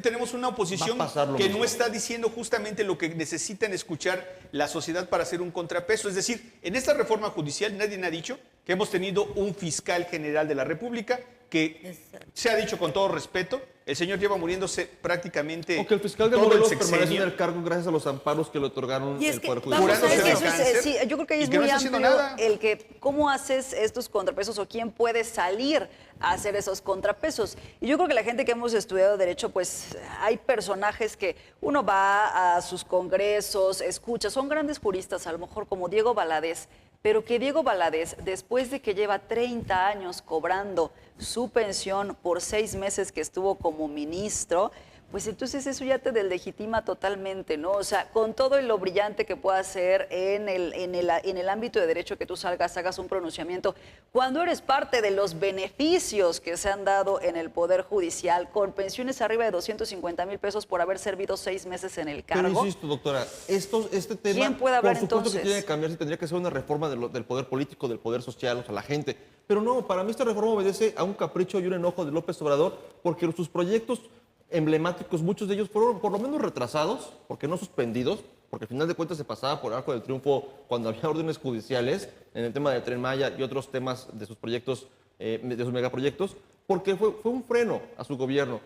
S2: tenemos una oposición
S3: Va a pasar lo
S2: que
S3: mismo.
S2: no está diciendo justamente lo que necesitan escuchar la sociedad para hacer un contrapeso. Es decir, en esta reforma judicial nadie ha dicho que hemos tenido un fiscal general de la República que
S4: Exacto.
S2: se ha dicho con todo respeto, el señor lleva muriéndose prácticamente
S3: O que el fiscal de
S2: todo
S3: Morelos
S2: el
S3: permanece en
S2: sexenio.
S3: el cargo gracias a los amparos que le otorgaron
S4: Y es
S3: el
S4: que,
S3: Poder
S4: vamos
S3: Judicial.
S4: a
S1: Es
S4: ver,
S1: que
S2: Curándose
S1: eso
S2: del
S1: es,
S2: cáncer
S1: sí, yo creo que ahí
S2: y
S1: es
S2: que no
S1: muy
S2: está haciendo
S1: amplio
S2: nada.
S1: el que cómo haces estos contrapesos o quién puede salir a hacer esos contrapesos. Y yo creo que la gente que hemos estudiado derecho, pues hay personajes que uno va a sus congresos, escucha, son grandes juristas, a lo mejor como Diego Valadez, pero que Diego Valadez, después de que lleva 30 años cobrando su pensión por 6 meses que estuvo como ministro, pues entonces eso ya te deslegitima totalmente, ¿no? O sea, con todo lo brillante que pueda ser en el ámbito de derecho que tú salgas, hagas un pronunciamiento, cuando eres parte de los beneficios que se han dado en el Poder Judicial, con pensiones arriba de 250,000 pesos por haber servido 6 meses en el
S3: Pero
S1: cargo.
S3: insisto, doctora, este tema,
S1: ¿Quién puede hablar
S3: por supuesto
S1: entonces?
S3: que tiene que cambiarse, tendría que ser una reforma del poder político, del poder social, o sea, la gente. Pero no, para mí esta reforma obedece a un capricho y un enojo de López Obrador, porque sus proyectos emblemáticos, muchos de ellos fueron por lo menos retrasados, porque no suspendidos, porque al final de cuentas se pasaba por el Arco del Triunfo cuando había órdenes judiciales en el tema del Tren Maya y otros temas de sus proyectos, de sus megaproyectos, porque fue un freno a su gobierno.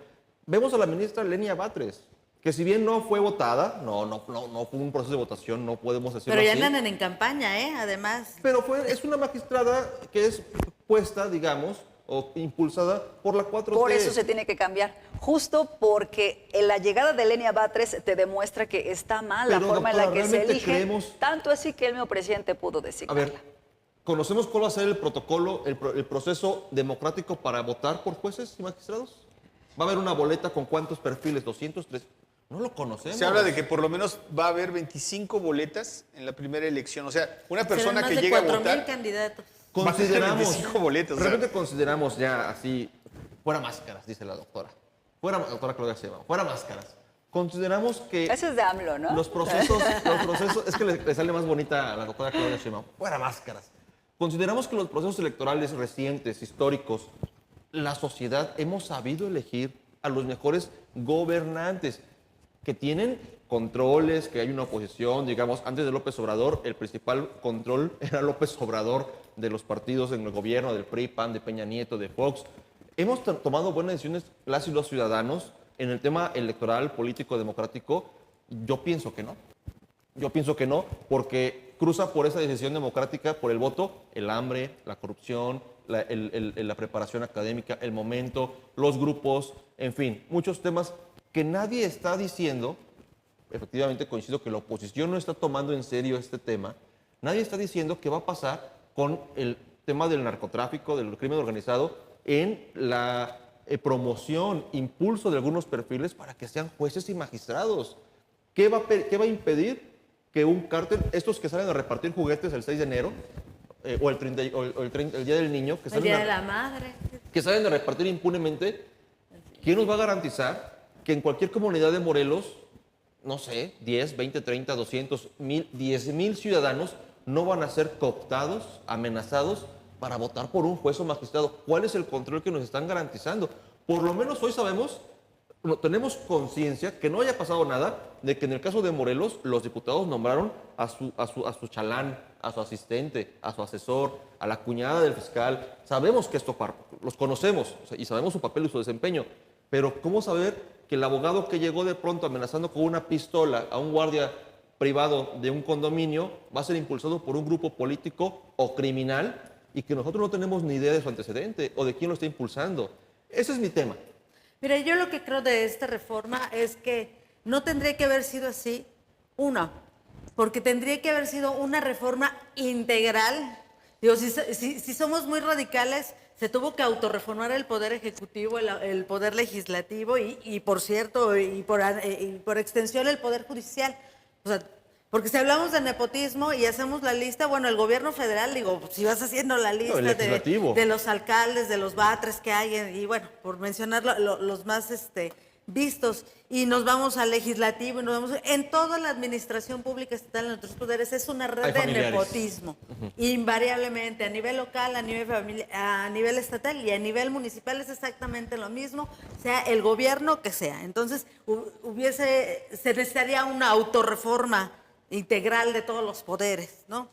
S3: Vemos a la ministra Lenia Batres, que si bien no fue votada, no fue un proceso de votación, no podemos decirlo
S4: Pero ya
S3: así.
S4: andan en campaña, ¿eh? Además.
S3: Pero es una magistrada que es puesta, digamos, o impulsada por la 4T.
S1: Por eso se tiene que cambiar, justo porque la llegada de Lenia Batres te demuestra que está mal la
S3: Pero,
S1: forma en la
S3: doctora,
S1: que se
S3: ¿realmente
S1: elige,
S3: creemos?
S1: tanto así que el mismo presidente pudo
S3: A
S1: designarla.
S3: ver, ¿conocemos cuál va a ser el protocolo, el proceso democrático para votar por jueces y magistrados? ¿Va a haber una boleta con cuántos perfiles? ¿200, 300? No lo conocemos.
S2: Se habla de que por lo menos va a haber 25 boletas en la primera elección. O sea, una persona
S4: Serán más
S2: que
S4: de
S2: llega a
S4: 4,000
S2: votar
S4: candidatos.
S2: va a tener
S3: Consideramos,
S2: 25 boletas. O sea,
S3: realmente consideramos ya así, fuera máscaras, dice la doctora. Doctora Claudia Sheinbaum, fuera máscaras. Consideramos que
S1: Ese es de AMLO, ¿no?
S3: los procesos, es que le sale más bonita a la doctora Claudia Sheinbaum, fuera máscaras. Consideramos que los procesos electorales recientes, históricos, la sociedad hemos sabido elegir a los mejores gobernantes que tienen controles, que hay una oposición, digamos, antes de López Obrador, el principal control era López Obrador de los partidos en el gobierno, del PRI, PAN, de Peña Nieto, de Fox. Hemos tomado buenas decisiones las y los ciudadanos en el tema electoral, político, democrático. Yo pienso que no. Yo pienso que no, porque cruza por esa decisión democrática, por el voto, el hambre, la corrupción, la preparación académica, el momento, los grupos, en fin, muchos temas que nadie está diciendo. Efectivamente, coincido que la oposición no está tomando en serio este tema. Nadie está diciendo qué va a pasar con el tema del narcotráfico, del crimen organizado, en la promoción, impulso de algunos perfiles para que sean jueces y magistrados. ¿Qué va a impedir que un cártel, estos que salen a repartir juguetes el 6 de enero, o el Día del Niño,
S4: El Día de la Madre.
S3: que salen a repartir impunemente, ¿quién nos va a garantizar que en cualquier comunidad de Morelos, no sé, 10, 20, 30, 200, 1000, 10,000 ciudadanos no van a ser cooptados, amenazados para votar por un juez o magistrado? ¿Cuál es el control que nos están garantizando? Por lo menos hoy sabemos, tenemos conciencia que no haya pasado nada de que en el caso de Morelos los diputados nombraron a su chalán, a su asistente, a su asesor, a la cuñada del fiscal. Sabemos que los conocemos, o sea, y sabemos su papel y su desempeño, pero ¿cómo saber que el abogado que llegó de pronto amenazando con una pistola a un guardia privado de un condominio va a ser impulsado por un grupo político o criminal y que nosotros no tenemos ni idea de su antecedente o de quién lo está impulsando? Ese es mi tema.
S4: Mira, yo lo que creo de esta reforma es que no tendría que haber sido así. Uno, porque tendría que haber sido una reforma integral. Digo, si somos muy radicales, se tuvo que autorreformar el Poder Ejecutivo, el Poder Legislativo y por cierto, y por extensión el Poder Judicial. O sea, porque si hablamos de nepotismo y hacemos la lista, bueno, el gobierno federal, digo, si vas haciendo la lista de los alcaldes, de los batres que hay, y bueno, por mencionar los más vistos, y nos vamos al legislativo, y nos vamos en toda la administración pública estatal, en nuestros poderes, es una red de nepotismo, invariablemente, a nivel local, a nivel estatal y a nivel municipal es exactamente lo mismo, sea el gobierno que sea. Entonces, se necesitaría una autorreforma integral de todos los poderes, ¿no?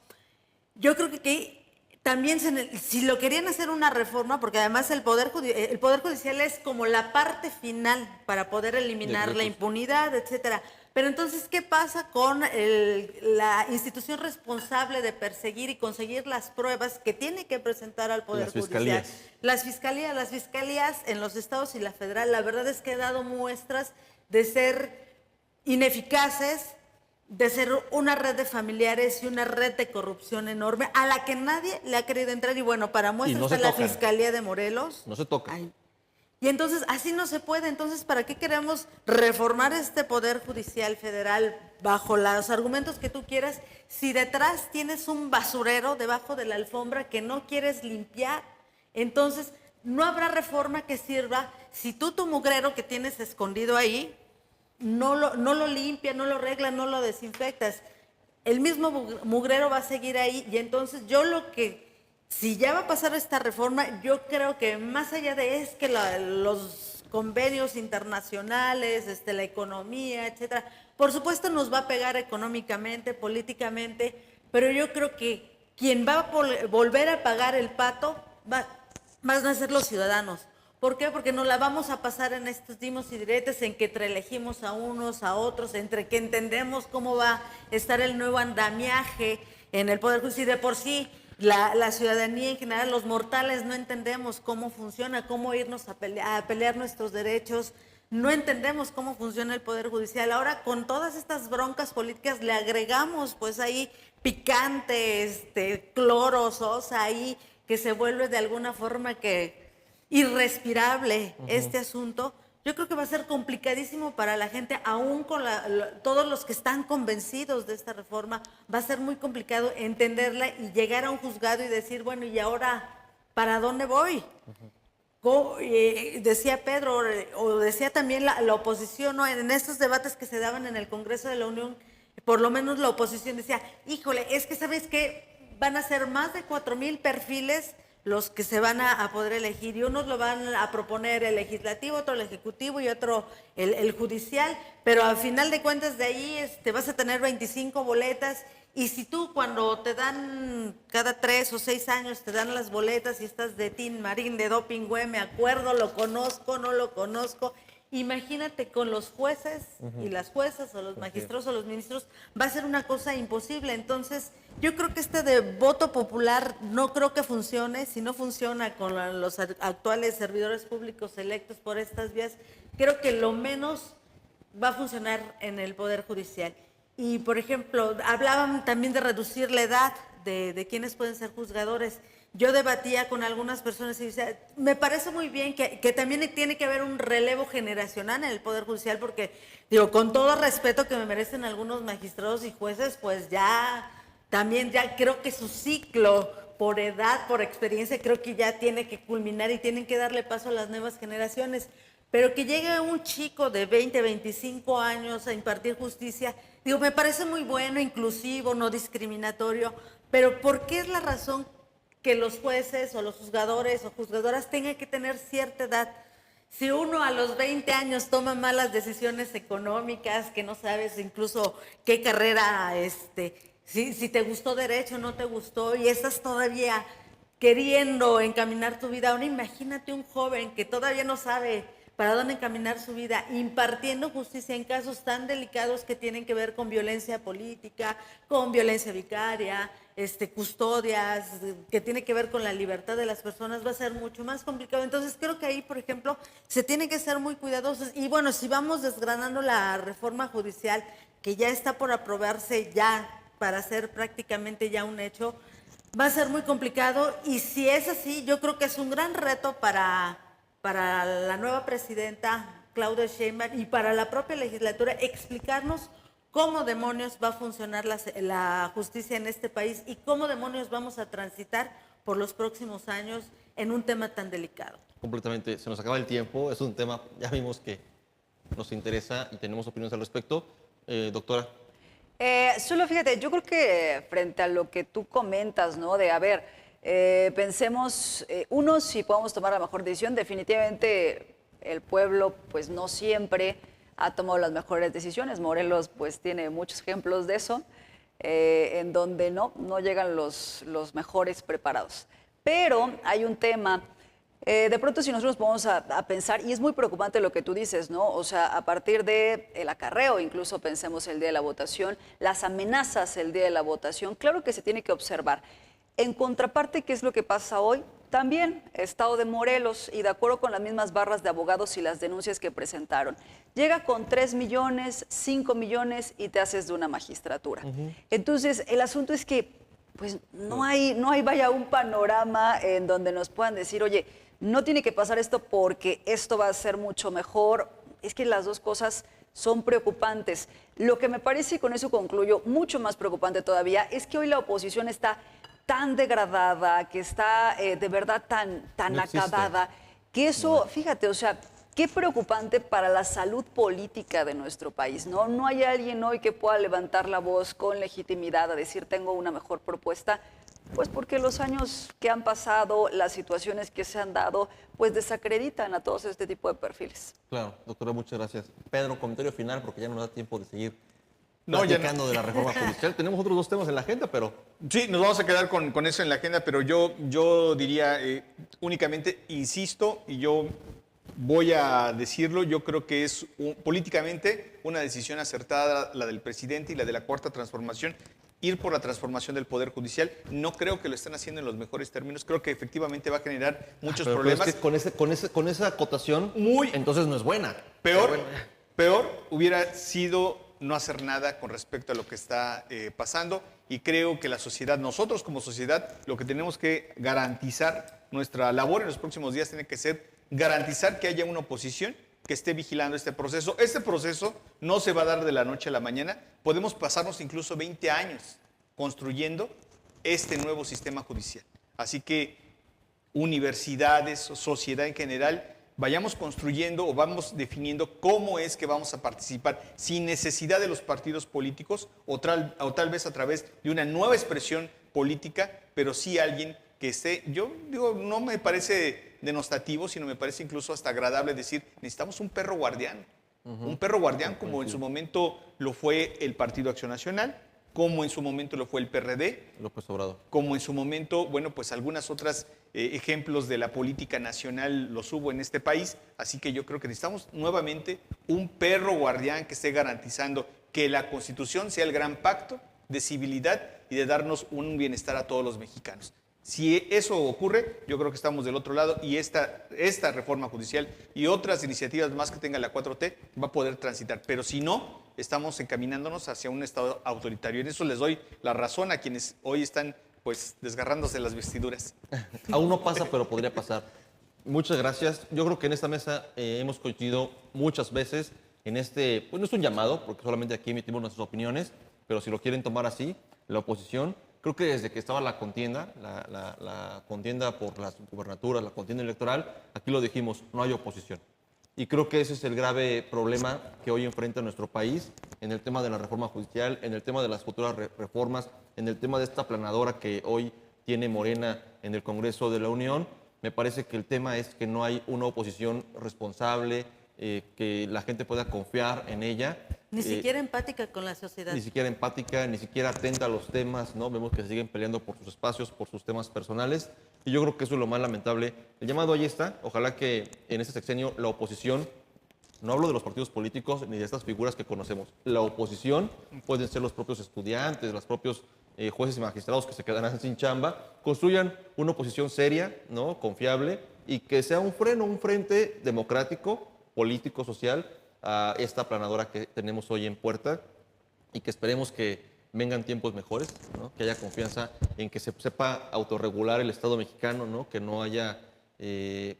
S4: Yo creo que también si lo querían hacer una reforma, porque además el Poder Judicial es como la parte final para poder eliminar la impunidad, etcétera. Pero entonces, ¿qué pasa con la institución responsable de perseguir y conseguir las pruebas que tiene que presentar al Poder Judicial? Las fiscalías en los estados y la federal, la verdad es que he dado muestras de ser ineficaces, de ser una red de familiares y una red de corrupción enorme a la que nadie le ha querido entrar. Y bueno, para muestra está la Fiscalía de Morelos.
S3: No se toca.
S4: Y entonces, así no se puede. Entonces, ¿para qué queremos reformar este Poder Judicial Federal bajo los argumentos que tú quieras si detrás tienes un basurero debajo de la alfombra que no quieres limpiar? Entonces, no habrá reforma que sirva si tú tu mugrero que tienes escondido ahí no lo limpias, no lo arreglas, no lo desinfectas. El mismo mugrero va a seguir ahí. Y entonces si ya va a pasar esta reforma, yo creo que más allá de que los convenios internacionales, la economía, etcétera, por supuesto nos va a pegar económicamente, políticamente, pero yo creo que quien va a volver a pagar el pato van a ser los ciudadanos. ¿Por qué? Porque nos la vamos a pasar en estos dimes y diretes, en que entre elegimos a unos, a otros, entre que entendemos cómo va a estar el nuevo andamiaje en el Poder Judicial. De por sí, la ciudadanía en general, los mortales, no entendemos cómo funciona, cómo irnos a pelear nuestros derechos, no entendemos cómo funciona el Poder Judicial. Ahora, con todas estas broncas políticas, le agregamos, pues ahí, picante, cloro, sosa, ahí, que se vuelve de alguna forma irrespirable este asunto. Yo creo que va a ser complicadísimo para la gente, aún con todos los que están convencidos de esta reforma, va a ser muy complicado entenderla y llegar a un juzgado y decir, bueno, ¿y ahora para dónde voy? Decía Pedro, o decía también la oposición, ¿no? En estos debates que se daban en el Congreso de la Unión, por lo menos la oposición decía, híjole, es que ¿sabes qué? Van a ser más de 4,000 perfiles los que se van a poder elegir, y unos lo van a proponer el legislativo, otro el ejecutivo y otro el judicial, pero al final de cuentas de ahí vas a tener 25 boletas, y si tú cuando te dan cada 3 o 6 años te dan las boletas y estás de Tin Marín, de doping, güey, me acuerdo, lo conozco, no lo conozco. Imagínate con los jueces y las juezas o los magistrados o los ministros, va a ser una cosa imposible. Entonces, yo creo que de voto popular no creo que funcione. Si no funciona con los actuales servidores públicos electos por estas vías, creo que lo menos va a funcionar en el Poder Judicial. Y, por ejemplo, hablaban también de reducir la edad de quienes pueden ser juzgadores. Yo debatía con algunas personas y decía, me parece muy bien que también tiene que haber un relevo generacional en el Poder Judicial, porque, digo, con todo respeto que me merecen algunos magistrados y jueces, pues ya creo que su ciclo por edad, por experiencia, creo que ya tiene que culminar y tienen que darle paso a las nuevas generaciones. Pero que llegue un chico de 20, 25 años a impartir justicia, digo, me parece muy bueno, inclusivo, no discriminatorio, pero ¿por qué es la razón que los jueces o los juzgadores o juzgadoras tengan que tener cierta edad? Si uno a los 20 años toma malas decisiones económicas, que no sabes incluso qué carrera, si te gustó derecho o no te gustó, y estás todavía queriendo encaminar tu vida, ahora imagínate un joven que todavía no sabe para dónde encaminar su vida, impartiendo justicia en casos tan delicados que tienen que ver con violencia política, con violencia vicaria, custodias, que tiene que ver con la libertad de las personas, va a ser mucho más complicado. Entonces creo que ahí, por ejemplo, se tiene que ser muy cuidadosos. Y bueno, si vamos desgranando la reforma judicial, que ya está por aprobarse ya para ser prácticamente ya un hecho, va a ser muy complicado. Y si es así, yo creo que es un gran reto para la nueva presidenta Claudia Sheinbaum y para la propia legislatura explicarnos cómo demonios va a funcionar la justicia en este país y cómo demonios vamos a transitar por los próximos años en un tema tan delicado.
S3: Completamente, se nos acaba el tiempo, es un tema, ya vimos que nos interesa y tenemos opiniones al respecto. Doctora.
S1: Solo fíjate, yo creo que frente a lo que tú comentas, ¿no? De, a ver, pensemos, uno, si podemos tomar la mejor decisión, definitivamente el pueblo, pues no siempre ha tomado las mejores decisiones. Morelos, pues tiene muchos ejemplos de eso, en donde no llegan los mejores preparados. Pero hay un tema, de pronto si nosotros vamos a pensar, y es muy preocupante lo que tú dices, ¿no? O sea, a partir del acarreo, incluso pensemos el día de la votación, las amenazas el día de la votación, claro que se tiene que observar. En contraparte, ¿qué es lo que pasa hoy? También Estado de Morelos, y de acuerdo con las mismas barras de abogados y las denuncias que presentaron, llega con 3 millones, 5 millones y te haces de una magistratura. Entonces, el asunto es que pues no hay vaya un panorama en donde nos puedan decir, oye, no tiene que pasar esto porque esto va a ser mucho mejor. Es que las dos cosas son preocupantes. Lo que me parece, y con eso concluyo, mucho más preocupante todavía, es que hoy la oposición está tan degradada, que está de verdad tan
S3: No existe.
S1: acabada, que eso, fíjate, o sea, qué preocupante para la salud política de nuestro país, ¿no? No hay alguien hoy que pueda levantar la voz con legitimidad a decir tengo una mejor propuesta, pues porque los años que han pasado, las situaciones que se han dado, pues desacreditan a todos este tipo de perfiles.
S3: Claro, doctora, muchas gracias. Pedro, comentario final, porque ya no nos da tiempo de seguir
S2: No, ya
S3: platicando de la reforma judicial. Tenemos otros dos temas en la agenda, pero
S2: Sí, nos vamos a quedar con eso en la agenda, pero yo diría únicamente, insisto, y yo voy a decirlo, yo creo que es políticamente una decisión acertada la del presidente y la de la Cuarta Transformación, ir por la transformación del Poder Judicial. No creo que lo estén haciendo en los mejores términos, creo que efectivamente va a generar muchos
S3: pero
S2: problemas.
S3: es que con esa acotación,
S2: Muy-
S3: entonces no es buena.
S2: Peor hubiera sido no hacer nada con respecto a lo que está pasando, y creo que la sociedad, nosotros como sociedad, lo que tenemos que garantizar, nuestra labor en los próximos días tiene que ser garantizar que haya una oposición que esté vigilando este proceso. Este proceso no se va a dar de la noche a la mañana, podemos pasarnos incluso 20 años construyendo este nuevo sistema judicial. Así que universidades, sociedad en general, vayamos construyendo o vamos definiendo cómo es que vamos a participar sin necesidad de los partidos políticos o tal vez a través de una nueva expresión política, pero sí alguien que esté, yo digo, no me parece denostativo, sino me parece incluso hasta agradable decir, necesitamos un perro guardián. Un perro guardián como en su momento lo fue el Partido Acción Nacional, como en su momento lo fue el PRD,
S3: López Obrador.
S2: como en su momento, bueno, pues algunas otras ejemplos de la política nacional los hubo en este país. Así que yo creo que necesitamos nuevamente un perro guardián que esté garantizando que la Constitución sea el gran pacto de civilidad y de darnos un bienestar a todos los mexicanos. Si eso ocurre, yo creo que estamos del otro lado, y esta reforma judicial y otras iniciativas más que tenga la 4T va a poder transitar. Pero si no, estamos encaminándonos hacia un Estado autoritario. En eso les doy la razón a quienes hoy están pues desgarrándose las vestiduras.
S3: Aún no pasa, pero podría pasar. Muchas gracias. Yo creo que en esta mesa hemos coincidido muchas veces en este, pues no es un llamado, porque solamente aquí emitimos nuestras opiniones, pero si lo quieren tomar así, la oposición, creo que desde que estaba la contienda, la contienda por las gubernaturas, la contienda electoral, aquí lo dijimos, no hay oposición. Y creo que ese es el grave problema que hoy enfrenta nuestro país en el tema de la reforma judicial, en el tema de las futuras reformas, en el tema de esta aplanadora que hoy tiene Morena en el Congreso de la Unión. Me parece que el tema es que no hay una oposición responsable, que la gente pueda confiar en ella.
S4: Ni siquiera empática con la sociedad.
S3: Ni siquiera empática, ni siquiera atenta a los temas, ¿no? Vemos que se siguen peleando por sus espacios, por sus temas personales, y yo creo que eso es lo más lamentable. El llamado ahí está. Ojalá que en este sexenio la oposición, no hablo de los partidos políticos ni de estas figuras que conocemos, la oposición pueden ser los propios estudiantes, los propios jueces y magistrados que se quedarán sin chamba, construyan una oposición seria, ¿no? Confiable, y que sea un freno, un frente democrático, político, social a esta aplanadora que tenemos hoy en puerta, y que esperemos que vengan tiempos mejores, ¿no? Que haya confianza en que se sepa autorregular el Estado mexicano, ¿no? Que no haya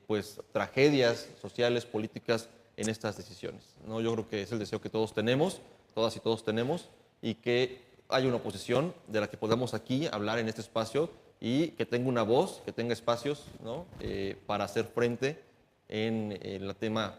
S3: pues tragedias sociales, políticas en estas decisiones, ¿no? Yo creo que es el deseo que todos tenemos, todas y todos tenemos, y que haya una oposición de la que podamos aquí hablar en este espacio y que tenga una voz, que tenga espacios, ¿no? Para hacer frente en el tema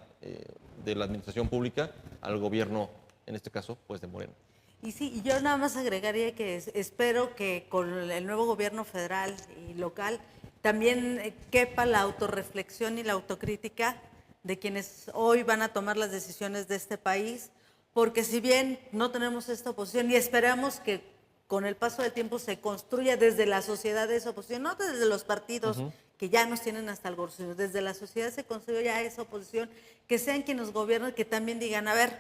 S3: de la administración pública al gobierno, en este caso, pues de Morena.
S4: Y sí, y yo nada más agregaría que espero que con el nuevo gobierno federal y local también quepa la autorreflexión y la autocrítica de quienes hoy van a tomar las decisiones de este país, porque si bien no tenemos esta oposición y esperamos que con el paso del tiempo se construya desde la sociedad esa oposición, no desde los partidos que ya nos tienen hasta el bolsillo, desde la sociedad se construya esa oposición, que sean quienes gobiernan, que también digan, a ver,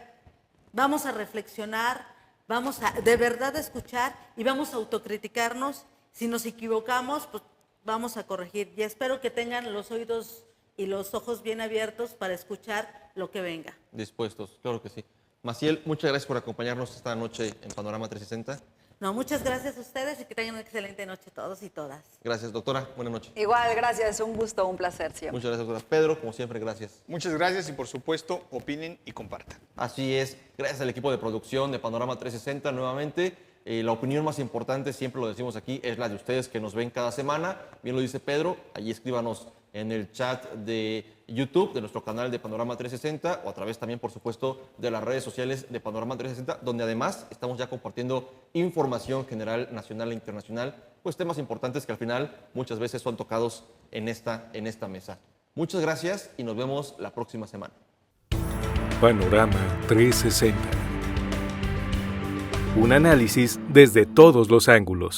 S4: vamos a reflexionar, vamos a de verdad escuchar y vamos a autocriticarnos. Si nos equivocamos, pues vamos a corregir. Y espero que tengan los oídos y los ojos bien abiertos para escuchar lo que venga.
S3: Dispuestos, claro que sí. Maciel, muchas gracias por acompañarnos esta noche en Panorama 360.
S4: No, muchas gracias a ustedes y que tengan una excelente noche todos y todas.
S3: Gracias, doctora. Buenas noches.
S1: Igual, gracias, un gusto, un placer siempre.
S3: Muchas gracias, doctora. Pedro, como siempre, gracias.
S2: Muchas gracias y por supuesto, opinen y compartan.
S3: Así es, gracias al equipo de producción de Panorama 360 nuevamente. La opinión más importante, siempre lo decimos aquí, es la de ustedes que nos ven cada semana. Bien lo dice Pedro, allí escríbanos en el chat de YouTube, de nuestro canal de Panorama 360, o a través también, por supuesto, de las redes sociales de Panorama 360, donde además estamos ya compartiendo información general, nacional e internacional, pues temas importantes que al final muchas veces son tocados en esta mesa. Muchas gracias y nos vemos la próxima semana.
S5: Panorama 360. Un análisis desde todos los ángulos.